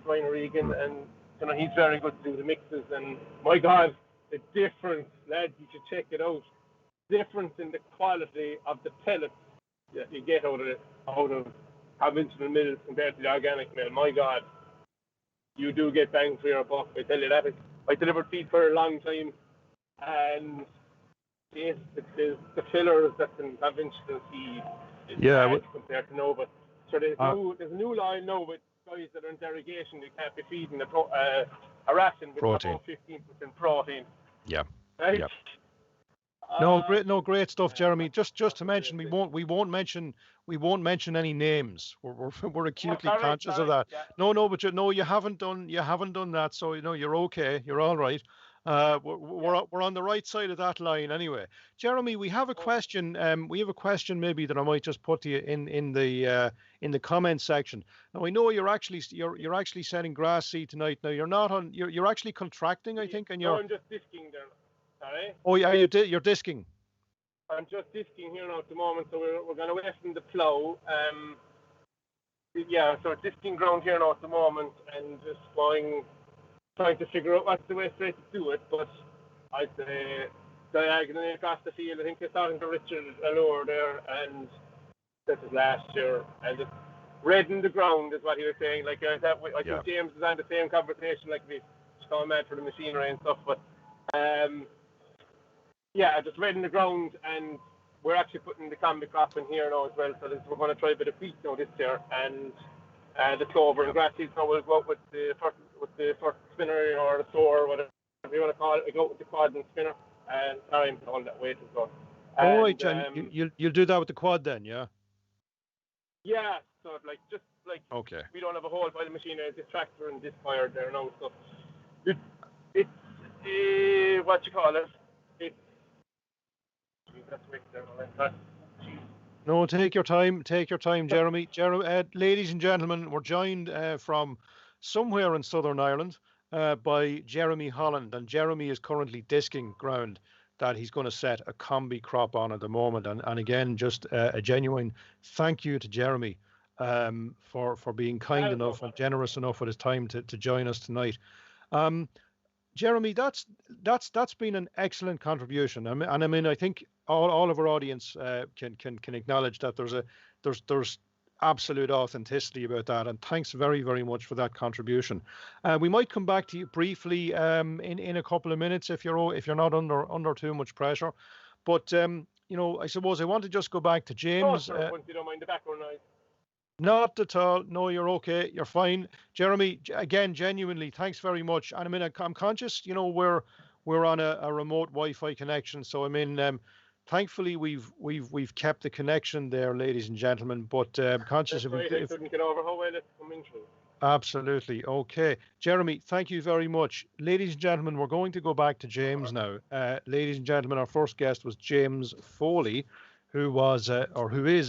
Brian Regan, and you know, he's very good to do the mixes. And my God, the difference, lads, you should check it out. Difference in the quality of the pellets that you get out of conventional mills compared to the organic mill. My God, you do get bang for your buck. I tell you that. I delivered feed for a long time, and yes, the fillers that's in conventional feed is bad compared to no. But so there's a new line now with guys that are in derogation. They can't be feeding a ration with about 15% protein. Yeah. Right? Yeah. No, great stuff, Jeremy. Just to mention, Absolutely. we won't mention any names. We're acutely conscious of Sorry. that. Yeah. No, but you haven't done that. So you're okay. You're all right. We're on the right side of that line anyway. Jeremy, we have a question. We have a question maybe that I might just put to you in the comment section. Now I know you're actually selling grass seed tonight. Now you're not on. You're actually contracting, I think, and No, you're. I'm just disking there. Sorry. Oh yeah, you're disking. I'm just disking here now at the moment, so we're going to wait from the plough. Yeah, so disking ground here now at the moment, and just trying to figure out what's the best way to do it. But I'd say diagonally across the field. I think I was talking to Richard Allure there, and this is last year, and just redden the ground is what he was saying. Like I think James was on the same conversation, like we going mad for the machinery and stuff, but yeah, just redden the ground, and we're actually putting the combi crop in here now as well. So we're going to try a bit of wheat now this year, and the clover and grass seeds. Now we'll go out with the first spinner or the sword, whatever you want to call it. We go out with the quad and spinner, and sorry, I'm all that weight as well. All right, and you'll do that with the quad then, yeah. Yeah, so just okay. We don't have a whole pile of machinery, this tractor and this fire there now, so it's what you call it. No, take your time, Jeremy. Ladies and gentlemen, we're joined from somewhere in Southern Ireland by Jeremy Holland, and Jeremy is currently disking ground that he's going to set a combi crop on at the moment. And again, just a genuine thank you to Jeremy for being kind enough and generous enough with his time to join us tonight. Jeremy, that's been an excellent contribution. I mean, I think all of our audience can acknowledge that there's absolute authenticity about that. And thanks very, very much for that contribution. We might come back to you briefly in a couple of minutes if you're not under too much pressure. But I suppose I want to just go back to James. Oh, sure, once you don't mind the background noise. Not at all. No, you're okay. You're fine. Jeremy, again, genuinely, thanks very much. And I mean, I'm conscious, we're on a remote Wi-Fi connection. So I mean, thankfully we've kept the connection there, ladies and gentlemen. But conscious of I couldn't get over how well it's coming through. Absolutely. Okay. Jeremy, thank you very much. Ladies and gentlemen, we're going to go back to James now. Ladies and gentlemen, our first guest was James Foley, who is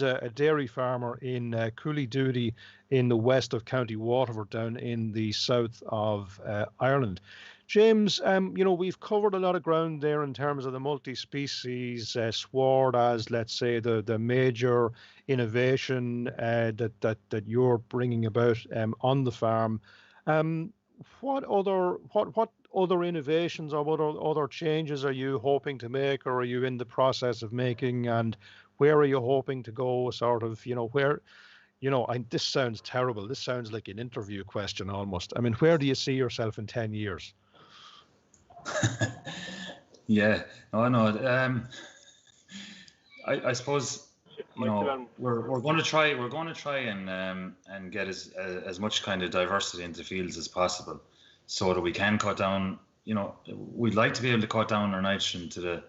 a dairy farmer in Cooley Doody in the west of County Waterford, down in the south of Ireland. James, we've covered a lot of ground there in terms of the multi-species sward as, let's say, the major innovation that you're bringing about on the farm. What other innovations or what other changes are you hoping to make, or are you in the process of making, and where are you hoping to go? Sort of, where, this sounds terrible. This sounds like an interview question almost. I mean, where do you see yourself in 10 years? Yeah, no, I know. I suppose we're going to try and get as much kind of diversity into fields as possible, so that we can cut down. We'd like to be able to cut down our nitrogen to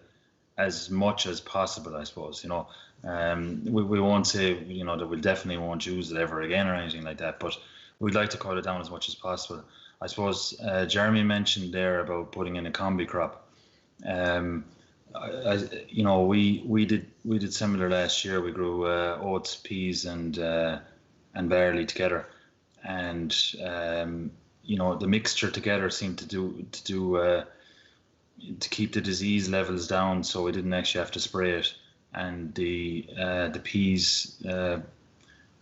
as much as possible, I suppose. We won't say that we definitely won't use it ever again or anything like that, but we'd like to cut it down as much as possible. I suppose Jeremy mentioned there about putting in a combi crop. We did similar last year. We grew oats, peas, and barley together, and the mixture together seemed to keep the disease levels down, so we didn't actually have to spray it. And the peas, they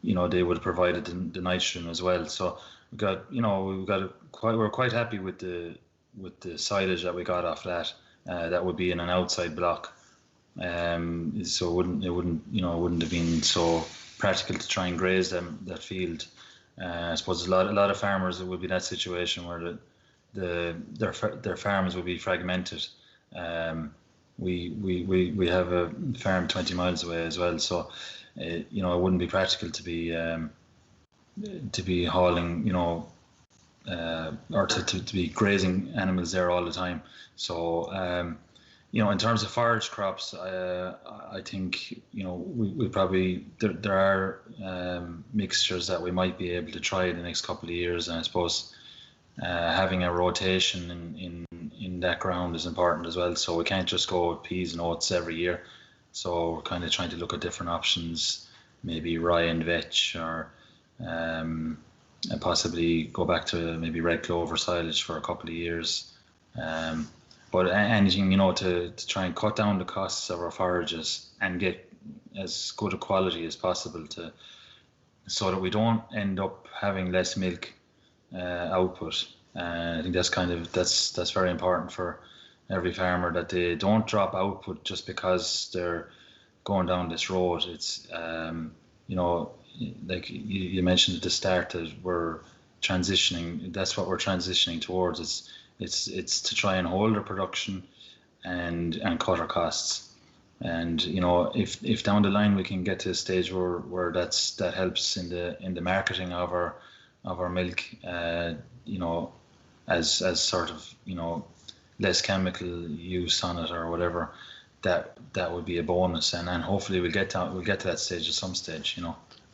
would have provided the nitrogen as well. So we're quite happy with the silage that we got off that. That would be in an outside block, so it wouldn't have been so practical to try and graze that field. I suppose a lot of farmers, it would be that situation where their farms would be fragmented. We have a farm 20 miles away as well, so it wouldn't be practical to be hauling, or to be grazing animals there all the time. So in terms of forage crops, I think, we probably, there are mixtures that we might be able to try in the next couple of years. And I suppose having a rotation in that ground is important as well. So we can't just go with peas and oats every year. So we're kind of trying to look at different options, maybe rye and vetch, or and possibly go back to maybe red clover silage for a couple of years. But anything, to try and cut down the costs of our forages and get as good a quality as possible, so that we don't end up having less milk output. I think that's very important for every farmer, that they don't drop output just because they're going down this road. It's like you mentioned at the start, that we're transitioning. That's what we're transitioning towards. It's to try and hold our production and cut our costs. And if down the line we can get to a stage where that helps in the marketing of our milk, as sort of less chemical use on it or whatever, that would be a bonus. And hopefully we'll get to that stage at some stage.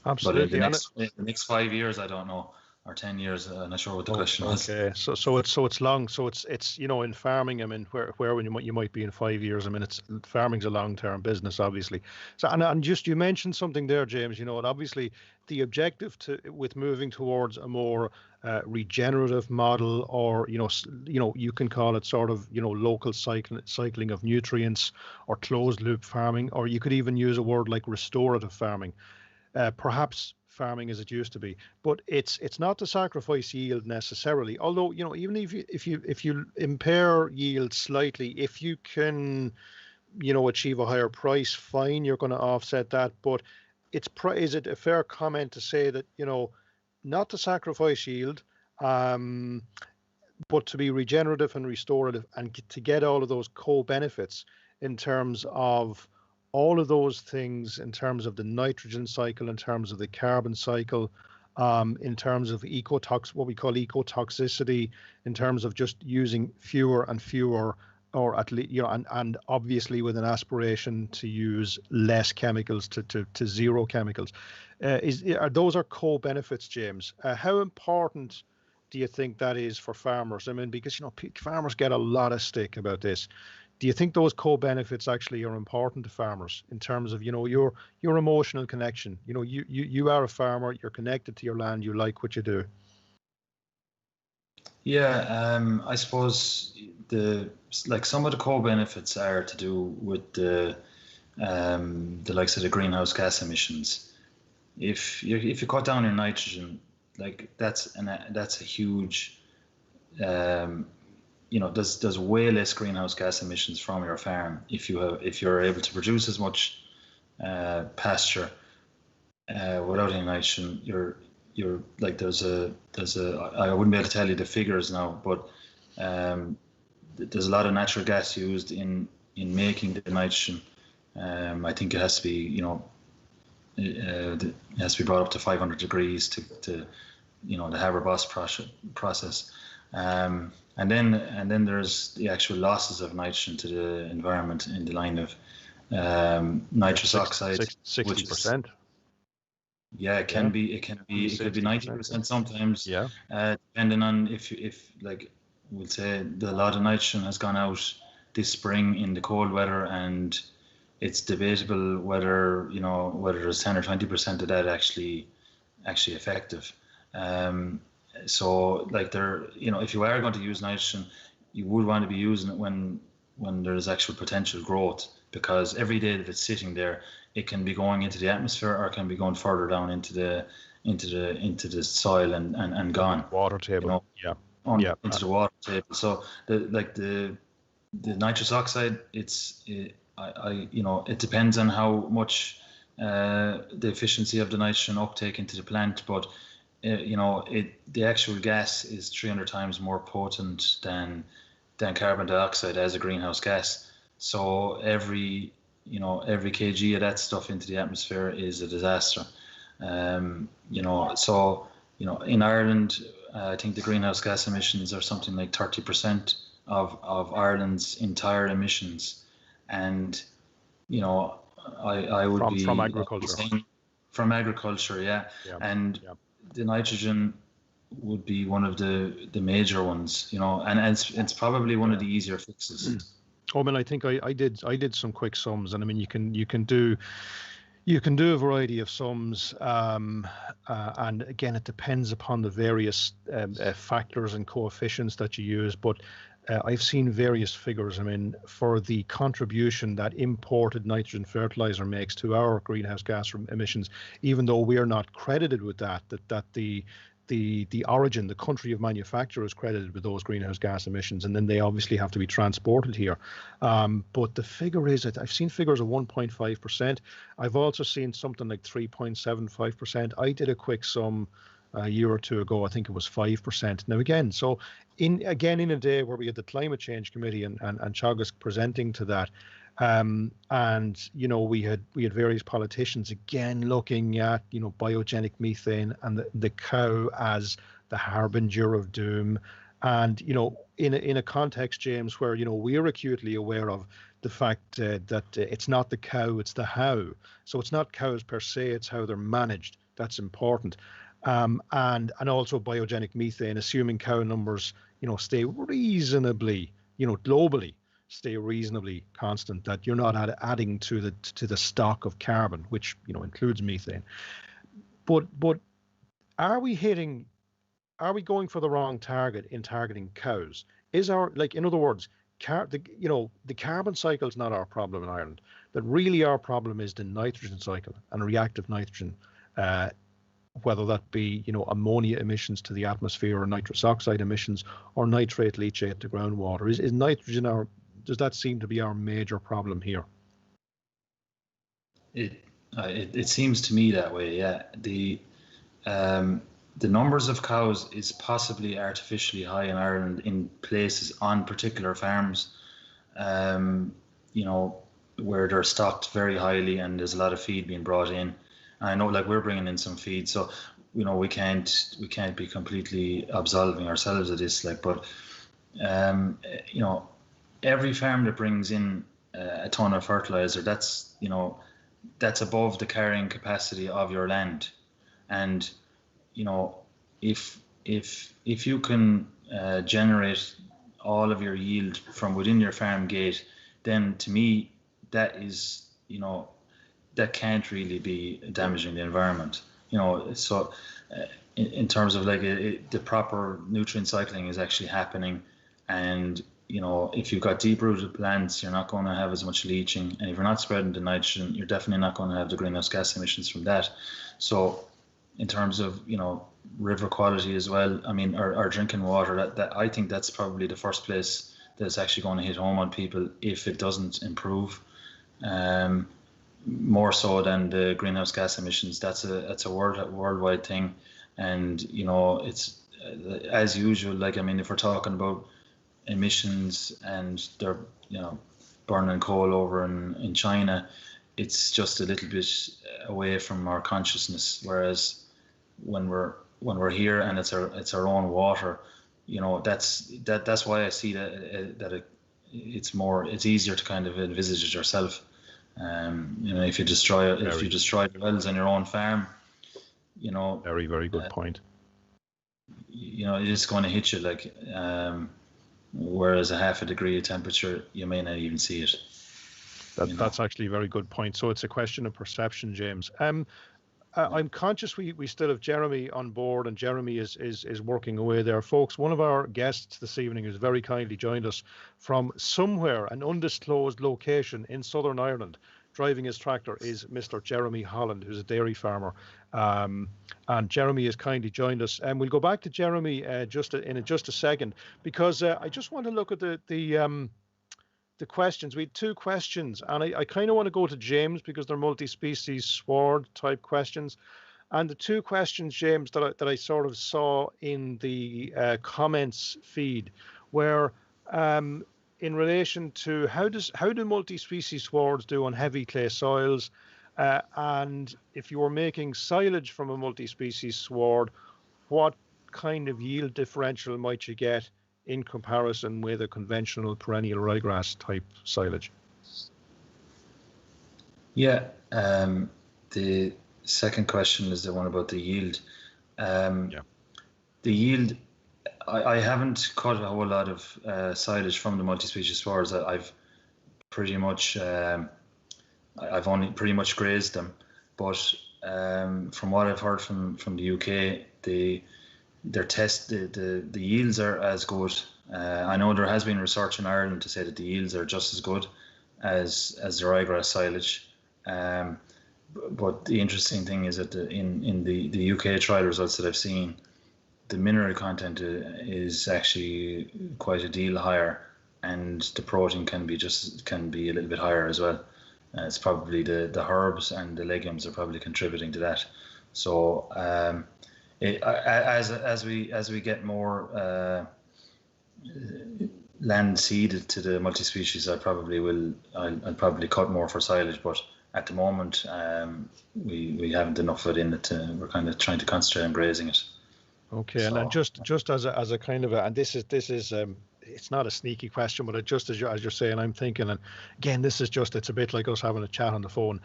Absolutely. But in the next 5 years, I don't know, or 10 years, I'm not sure what the question was. Okay, so it's long. So it's in farming, I mean, where you might be in 5 years. I mean, farming's a long-term business, obviously. So and just, you mentioned something there, James. And obviously the objective with moving towards a more regenerative model, or you can call it sort of local cycling of nutrients, or closed loop farming, or you could even use a word like restorative farming. Perhaps farming as it used to be, but it's not to sacrifice yield necessarily. Although even if you impair yield slightly, if you can achieve a higher price, fine, you're going to offset that. But is it a fair comment to say that not to sacrifice yield, but to be regenerative and restorative, and to get all of those co-benefits in terms of all of those things, in terms of the nitrogen cycle, in terms of the carbon cycle, in terms of what we call ecotoxicity, in terms of just using fewer and fewer, or at least, and obviously with an aspiration to use less chemicals, to zero chemicals. Those are co-benefits, James. How important do you think that is for farmers? I mean, because farmers get a lot of stick about this. Do you think those co-benefits actually are important to farmers in terms of your emotional connection? You are a farmer, you're connected to your land, you like what you do. Yeah, I suppose some of the co-benefits are to do with the likes of the greenhouse gas emissions. If you cut down your nitrogen, that's a huge. There's way less greenhouse gas emissions from your farm if you're able to produce as much pasture without any nitrogen. You're there's a I wouldn't be able to tell you the figures now, but there's a lot of natural gas used in making the nitrogen. I think it has to be it has to be brought up to 500 degrees to the Haber-Bosch process. And then there's the actual losses of nitrogen to the environment in the line of nitrous oxide, 60%. Yeah, it can be. It could be 90% sometimes. Yeah. Depending on if we'll say a lot of nitrogen has gone out this spring in the cold weather, and it's debatable whether there's 10 or 20% of that actually effective. So if you are going to use nitrogen, you would want to be using it when there's actual potential growth, because every day that it's sitting there, it can be going into the atmosphere, or it can be going further down into the soil and gone. Water table. Into the water table. So the nitrous oxide, it depends on how much the efficiency of the nitrogen uptake into the plant, but the actual gas is 300 times more potent than carbon dioxide as a greenhouse gas. So every kg of that stuff into the atmosphere is a disaster. In Ireland, I think the greenhouse gas emissions are something like 30% of Ireland's entire emissions And I would be from agriculture. saying from agriculture, yeah. And the nitrogen would be one of the major ones, and it's probably one of the easier fixes. I mean, I think I did some quick sums, and I mean, you can do a variety of sums, and again, it depends upon the various factors and coefficients that you use. But I've seen various figures. I mean, for the contribution that imported nitrogen fertilizer makes to our greenhouse gas emissions, even though we are not credited with that the origin, the country of manufacture is credited with those greenhouse gas emissions, and then they obviously have to be transported here. But the figure is that I've seen figures of 1.5%. I've also seen something like 3.75%. I did a quick sum a year or two ago. I think it was 5%. Now again, so in a day where we had the Climate Change Committee and Teagasc presenting to that, and we had various politicians again looking at biogenic methane and the cow as the harbinger of doom, and in a context, James, where we're acutely aware of the fact that it's not the cow, it's the how. So it's not cows per se, it's how they're managed. That's important. And also biogenic methane, assuming cow numbers stay reasonably globally stay reasonably constant, that you're not adding to the stock of carbon, which includes methane. But are we going for the wrong target in targeting cows? In other words, the carbon cycle is not our problem in Ireland. That really our problem is the nitrogen cycle and reactive nitrogen, whether that be ammonia emissions to the atmosphere or nitrous oxide emissions or nitrate leachate to groundwater. Is nitrogen does that seem to be our major problem here? It seems to me that way, yeah. The numbers of cows is possibly artificially high in Ireland in places on particular farms, where they're stocked very highly and there's a lot of feed being brought in. I know, we're bringing in some feed, so we can't be completely absolving ourselves of this. But every farm that brings in a ton of fertilizer, that's above the carrying capacity of your land, and if you can generate all of your yield from within your farm gate, then to me that is that can't really be damaging the environment. So in terms of the proper nutrient cycling is actually happening, and if you've got deep-rooted plants, you're not going to have as much leaching, and if you're not spreading the nitrogen, you're definitely not going to have the greenhouse gas emissions from that. So in terms of river quality as well, I mean our drinking water, that I think that's probably the first place that's actually going to hit home on people if it doesn't improve, more so than the greenhouse gas emissions. That's a worldwide thing, and it's as usual. If we're talking about emissions and they're burning coal over in China, it's just a little bit away from our consciousness, whereas when we're here and it's our own water, that's why I see that it's easier to kind of envisage it yourself. If you destroy the wells on your own farm, very, very good point. It's going to hit you whereas a half a degree of temperature, you may not even see it. That's actually a very good point. So it's a question of perception, James. I'm conscious we still have Jeremy on board, and Jeremy is working away there. Folks, one of our guests this evening has very kindly joined us from somewhere, an undisclosed location in Southern Ireland. Driving his tractor is Mr. Jeremy Holland, who's a dairy farmer. And Jeremy has kindly joined us. And we'll go back to Jeremy just a second, because I just want to look at the questions. We had two questions, and I kind of want to go to James because they're multi-species sward type questions. And the two questions, James, that I sort of saw in the comments feed were in relation to how do multi-species swards do on heavy clay soils, and if you were making silage from a multi-species sward, what kind of yield differential might you get in comparison with a conventional perennial ryegrass type silage? Yeah. The second question is the one about the yield. Yeah. The yield, I haven't caught a whole lot of silage from the multi-species swards. I've pretty much, I've only pretty much grazed them. But from what I've heard from the UK, the yields are as good. I know there has been research in Ireland to say that the yields are just as good as the ryegrass silage. But the interesting thing is that in the UK trial results that I've seen, the mineral content is actually quite a deal higher, and the protein can be a little bit higher as well. It's probably the herbs and the legumes are probably contributing to that. So as we get more land seeded to the multi-species, I'll probably cut more for silage, but at the moment we haven't enough of it in it. We're kind of trying to concentrate on grazing it. Okay, So, and then just as a kind of and this is it's not a sneaky question, but just as you're saying, I'm thinking, and again, it's a bit like us having a chat on the phone.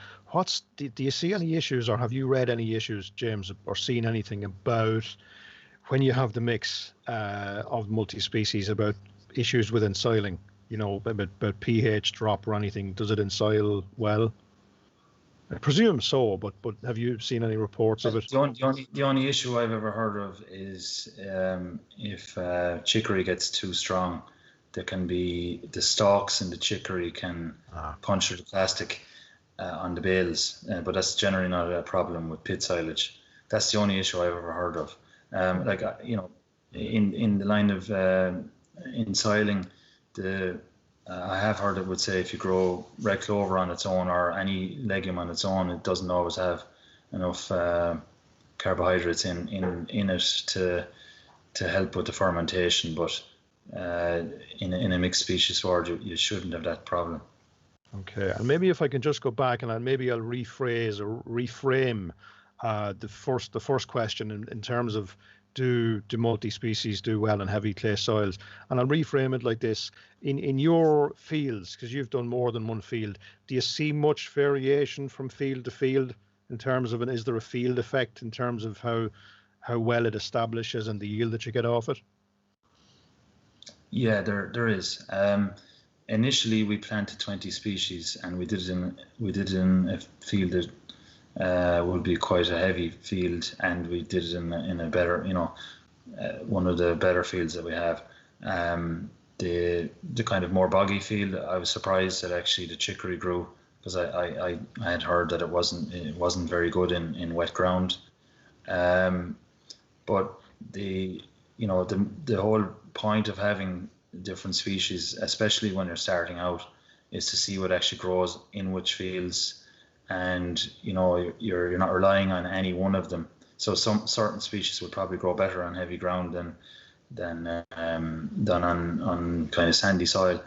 Do you see any issues, or have you read any issues, James, or seen anything about when you have the mix of multi-species, about issues with ensoiling? About pH drop or anything? Does it ensoil well? I presume so, but have you seen any reports of it? the only issue I've ever heard of is if chicory gets too strong, there can be the stalks in the chicory can puncture the plastic on the bales, but that's generally not a problem with pit silage. That's the only issue I've ever heard of. In the line of ensoiling, I have heard it would say if you grow red clover on its own or any legume on its own, it doesn't always have enough carbohydrates in it to help with the fermentation. But in a mixed species sward, you shouldn't have that problem. Okay, and maybe if I can just go back and maybe I'll rephrase or reframe the first question in terms of do multi-species do well in heavy clay soils, and I'll reframe it like this: in your fields, because you've done more than one field, do you see much variation from field to field in terms of is there a field effect in terms of how well it establishes and the yield that you get off it? Yeah, there is. Initially, we planted 20 species, and we did it in a field that would be quite a heavy field, and we did it in a better, one of the better fields that we have. The kind of more boggy field, I was surprised that actually the chicory grew, because I had heard that it wasn't very good in wet ground. But the whole point of having different species, especially when you're starting out, is to see what actually grows in which fields, and you're not relying on any one of them. So some certain species would probably grow better on heavy ground than on kind of sandy soil.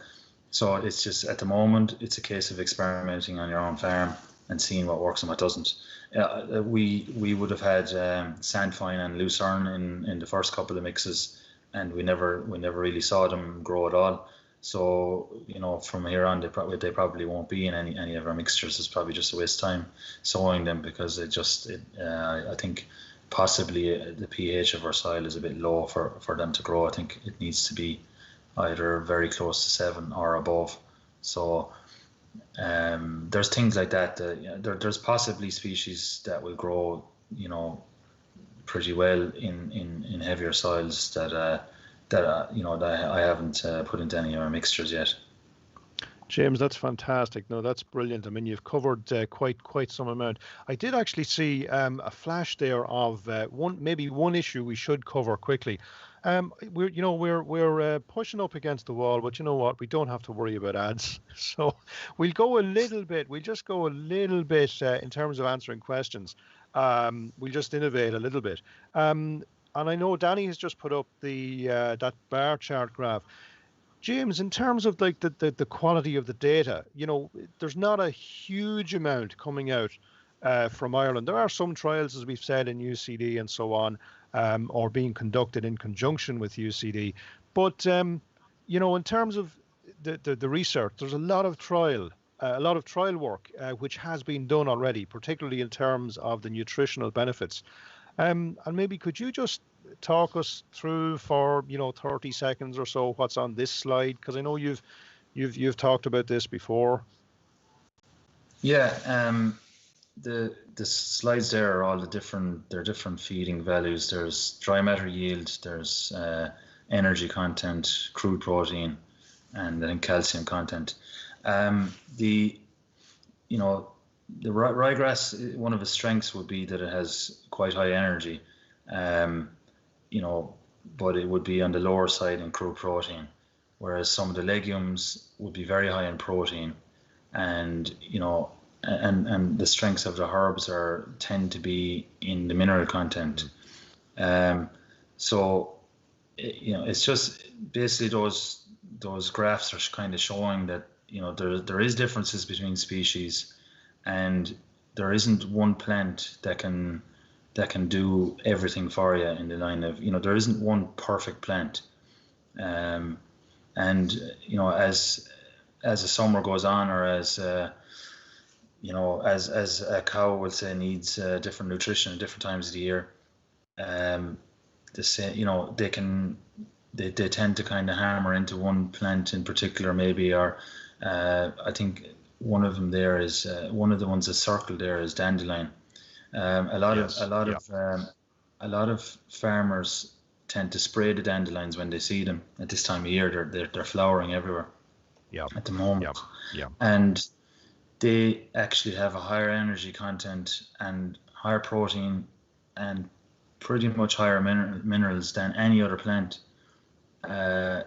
So it's just, at the moment, it's a case of experimenting on your own farm and seeing what works and what doesn't. We would have had sandfine and lucerne in the first couple of mixes, and we never really saw them grow at all. So from here on, they probably won't be in any of our mixtures. It's probably just a waste of time sowing them, because I think possibly the pH of our soil is a bit low for them to grow. I think it needs to be either very close to 7 or above. So there's things like that. There's possibly species that will grow pretty well in heavier soils that I haven't put into any of our mixtures yet. James, that's fantastic. No, that's brilliant. I mean, you've covered quite some amount. I did actually see a flash there of one issue we should cover quickly. We're pushing up against the wall, but you know what? We don't have to worry about ads. So we'll go a little bit. We'll just go a little bit in terms of answering questions. We'll just innovate a little bit. And I know Danny has just put up that bar chart graph. James, in terms of like the quality of the data, there's not a huge amount coming out from Ireland. There are some trials, as we've said, in UCD and so on, or being conducted in conjunction with UCD. But in terms of the research, there's a lot of trial a lot of trial work which has been done already, particularly in terms of the nutritional benefits. And maybe could you just talk us through for 30 seconds or so what's on this slide, because I know you've talked about this before. Yeah, the slides there are all different feeding values. There's dry matter yield, there's energy content, crude protein, and then calcium content. The ryegrass, one of its strengths would be that it has quite high energy, but it would be on the lower side in crude protein, whereas some of the legumes would be very high in protein, and and the strengths of the herbs tend to be in the mineral content. So it's just basically those graphs are kind of showing that there is differences between species, and there isn't one plant that can do everything for you in the line of there isn't one perfect plant. And as the summer goes on, or as as a cow will say needs different nutrition at different times of the year, they tend to kind of hammer into one plant in particular, maybe, or I think one of them there is one of the ones that's circled there is dandelion. A lot of farmers tend to spray the dandelions when they see them at this time of year. They're flowering everywhere. Yeah. At the moment. Yeah. And they actually have a higher energy content and higher protein and pretty much higher minerals than any other plant. And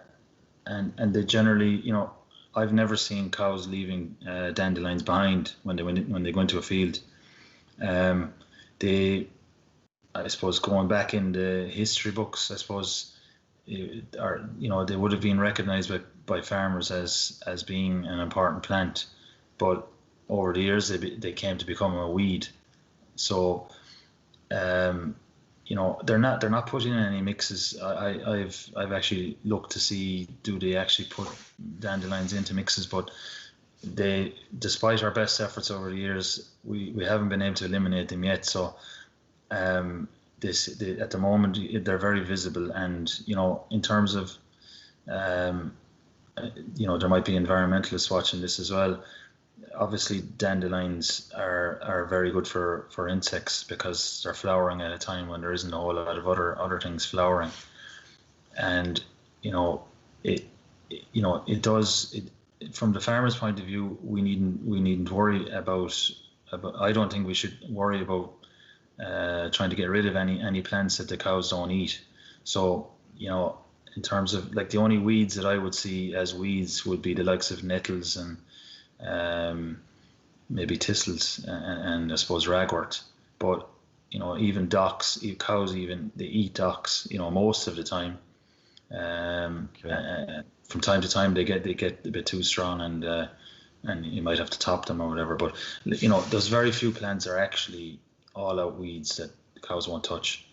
they generally, I've never seen cows leaving dandelions behind when they go into a field. I suppose, going back in the history books, I suppose, they would have been recognized by farmers as being an important plant, but over the years they came to become a weed. So they're not putting in any mixes. I've actually looked to see, do they actually put dandelions into mixes, but despite our best efforts over the years, we haven't been able to eliminate them yet. So at the moment they're very visible, and in terms of there might be environmentalists watching this as well. Obviously dandelions are very good for insects, because they're flowering at a time when there isn't a whole lot of other things flowering, and it does. From the farmer's point of view, we needn't worry about. I don't think we should worry about trying to get rid of any plants that the cows don't eat. So in terms of, like, the only weeds that I would see as weeds would be the likes of nettles and maybe thistles and I suppose ragwort. But even docks, cows, even they eat docks. Most of the time. From time to time they get a bit too strong, and you might have to top them or whatever. But there's very few plants are actually all out weeds that cows won't touch.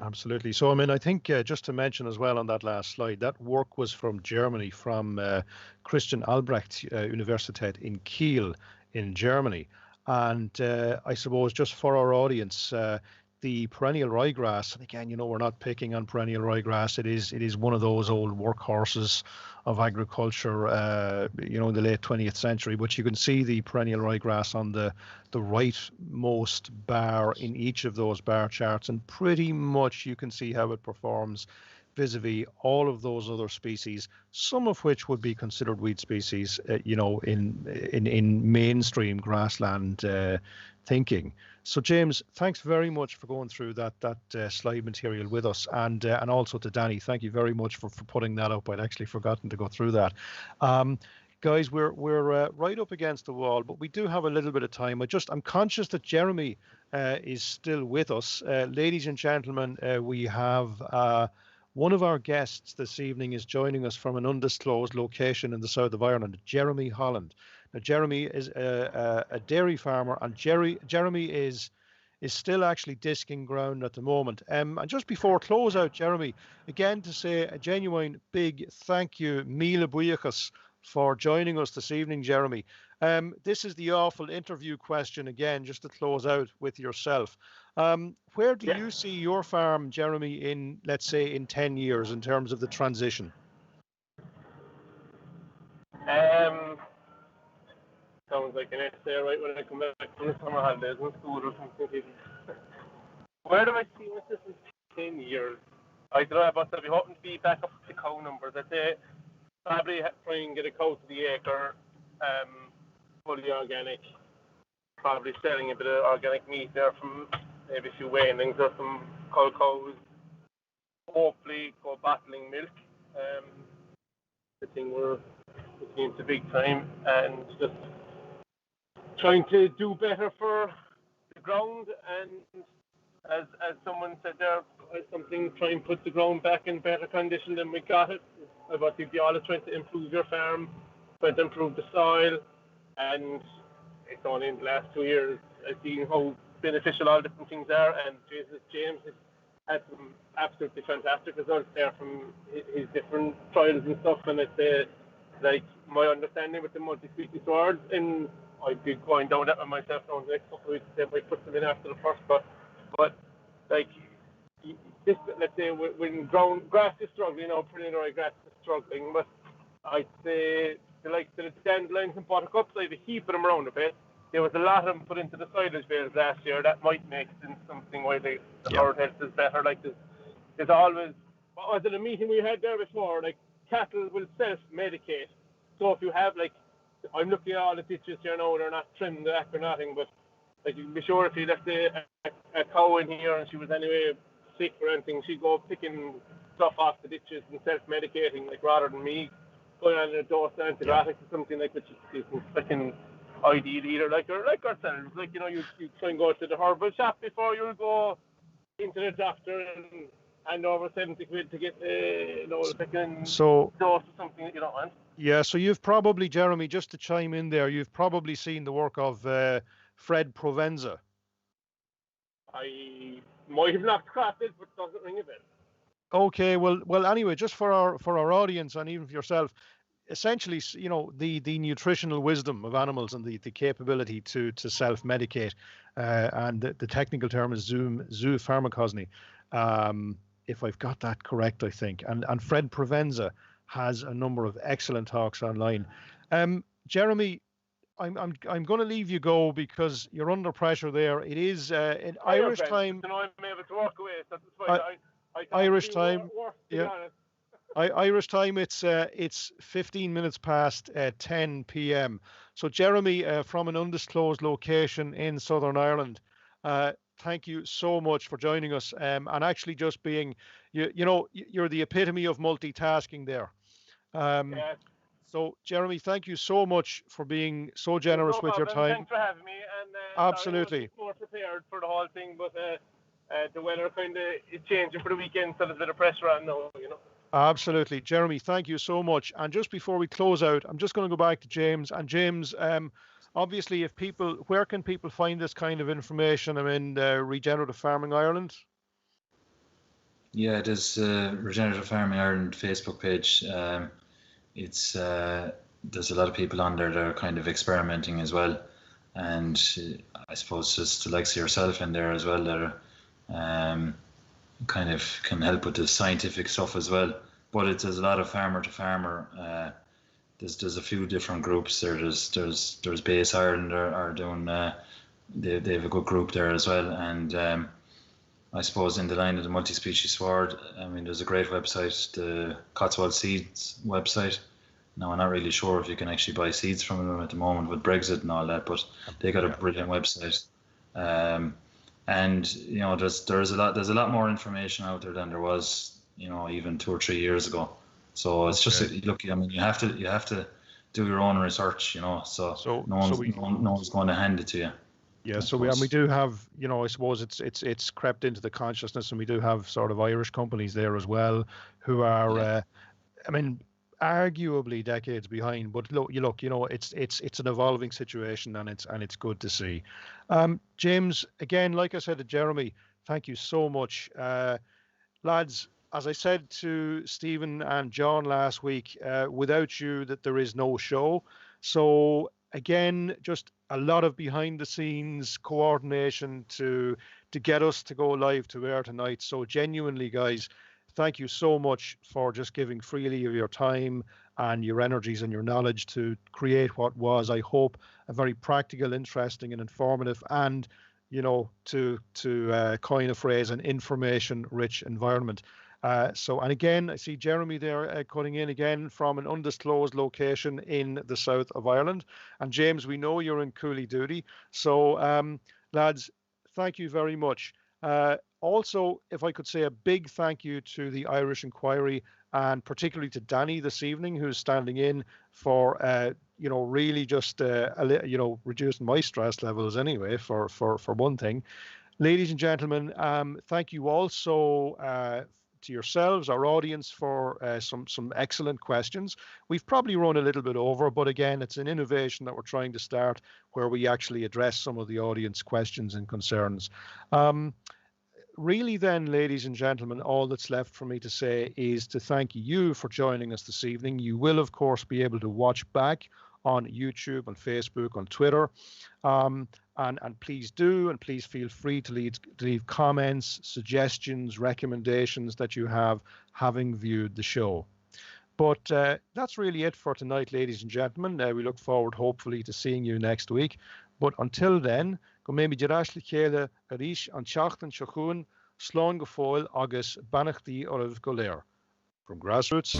Absolutely. So I think just to mention as well on that last slide, that work was from Germany, from Christian Albrecht Universität in Kiel in Germany. And I suppose just for our audience, the perennial ryegrass, and again, we're not picking on perennial ryegrass. It is one of those old workhorses of agriculture, in the late 20th century. But you can see the perennial ryegrass on the rightmost bar in each of those bar charts, and pretty much you can see how it performs vis-a-vis all of those other species, some of which would be considered weed species, in mainstream grassland thinking. So James, thanks very much for going through that slide material with us, and also to Danny, thank you very much for putting that up. I'd actually forgotten to go through that. Guys, we're right up against the wall, but we do have a little bit of time. I'm conscious that Jeremy is still with us. Ladies and gentlemen, we have one of our guests this evening is joining us from an undisclosed location in the south of Ireland, Jeremy Holland. Now, Jeremy is a dairy farmer, and Jeremy is still actually disking ground at the moment. And just before close out, Jeremy, again to say a genuine big thank you, míle buíochas, for joining us this evening, Jeremy. This is the awful interview question again, just to close out with yourself. Where do you see your farm, Jeremy, in, let's say, in 10 years in terms of the transition? Sounds like an essay right when I come back from the summer holidays in school or something. Where do I see myself in 10 years? I don't know, but I'll be hoping to be back up to cow numbers. I'd say probably try and get a cow to the acre, fully organic, probably selling a bit of organic meat there from maybe a few weanlings or some cull cows. Hopefully go bottling milk. The thing we're looking into big time, and just trying to do better for the ground, and as someone said there, try and put the ground back in better condition than we got it. I think you're always trying to improve your farm, trying to improve the soil, and it's only in the last 2 years I've seen how beneficial all different things are, and James has had some absolutely fantastic results there from his different trials and stuff, and it's like my understanding with the multi-species swords, and I'd be going down that one myself now in the next couple of weeks, then I put them in after the first, but like this, let's say when grass is struggling, preliminary grass is struggling, but I'd say the dandelions and buttercups, I have a heap of them around a bit. There was a lot of them put into the silage bales last year. That might make sense something why the herd health is better. Like there's always, what was it, a meeting we had there before, like cattle will self-medicate. So if you have, like, I'm looking at all the ditches here now, they're not trimmed back or nothing, but like, you can be sure if you left a cow in here and she was anyway sick or anything, she'd go picking stuff off the ditches and self-medicating, like, rather than me going on a dose of antibiotics or something like, which is fucking ideal either, like ourselves. Like, you try and go to the herbal shop before you go into the doctor and hand over 70 quid to get a second dose of something that you don't want. Yeah, so you've probably, Jeremy, just to chime in there, you've probably seen the work of Fred Provenza. I might have not caught it, but doesn't ring a bell. Okay, well, anyway, just for our audience and even for yourself, essentially, the nutritional wisdom of animals and the capability to self-medicate, and the technical term is zoopharmacosny, if I've got that correct, I think. And Fred Provenza has a number of excellent talks online. Jeremy, I'm going to leave you go because you're under pressure there. It is in Irish time. I'm able to walk away, so that's fine. Irish time. Irish time. It's 15 minutes past 10 p.m. So Jeremy, from an undisclosed location in Southern Ireland, thank you so much for joining us, and actually just being, you're the epitome of multitasking there. So Jeremy, thank you so much for being so generous with your time. Thanks for having me. And absolutely. I was more prepared for the whole thing, but the weather kind of is changing for the weekend, so there's a bit of pressure on now, Absolutely. Jeremy, thank you so much. And just before we close out, I'm just going to go back to James. And James, obviously, where can people find this kind of information? I'm in Regenerative Farming Ireland. Yeah, there's Regenerative Farming Ireland Facebook page. There's a lot of people on there that are kind of experimenting as well, and I suppose just the likes of yourself in there as well that are kind of can help with the scientific stuff as well. But there's a lot of farmer to farmer. There's a few different groups there. There's Base Ireland are doing. They have a good group there as well, and I suppose in the line of the multi-species sward, I mean, there's a great website, the Cotswold Seeds website. Now, I'm not really sure if you can actually buy seeds from them at the moment with Brexit and all that, but they got a brilliant website. And there's a lot more information out there than there was, even 2 or 3 years ago. So it's just look. I mean, you have to do your own research, So no one's going to hand it to you. Yeah, so we do have, I suppose it's crept into the consciousness, and we do have sort of Irish companies there as well who are, arguably decades behind. But look, it's an evolving situation, and it's good to see. James, again, like I said to Jeremy, thank you so much, lads. as I said to Stephen and John last week, without you, that there is no show. So again, just a lot of behind the scenes coordination to get us to go live to air tonight. So genuinely, guys, thank you so much for just giving freely of your time and your energies and your knowledge to create what was, I hope, a very practical, interesting, and informative, and to coin a phrase, an information-rich environment. And again, I see Jeremy there cutting in again from an undisclosed location in the south of Ireland. And James, we know you're in Cooley duty. So, lads, thank you very much. Also, if I could say a big thank you to the Irish Inquiry, and particularly to Danny this evening, who's standing in for, really just, reducing my stress levels anyway, for one thing. Ladies and gentlemen, thank you also to yourselves, our audience, for some excellent questions. We've probably run a little bit over, but again, it's an innovation that we're trying to start where we actually address some of the audience questions and concerns. Really then, ladies and gentlemen, all that's left for me to say is to thank you for joining us this evening. You will, of course, be able to watch back on YouTube, on Facebook, on Twitter. And please do, and please feel free to leave comments, suggestions, recommendations that you have, having viewed the show. But that's really it for tonight, ladies and gentlemen. We look forward, hopefully, to seeing you next week. But until then, go maybe dirás le chéile a ríis an teachtain seachún, slán go fóil agus banachtaí oraibh go léir. From Grassroots.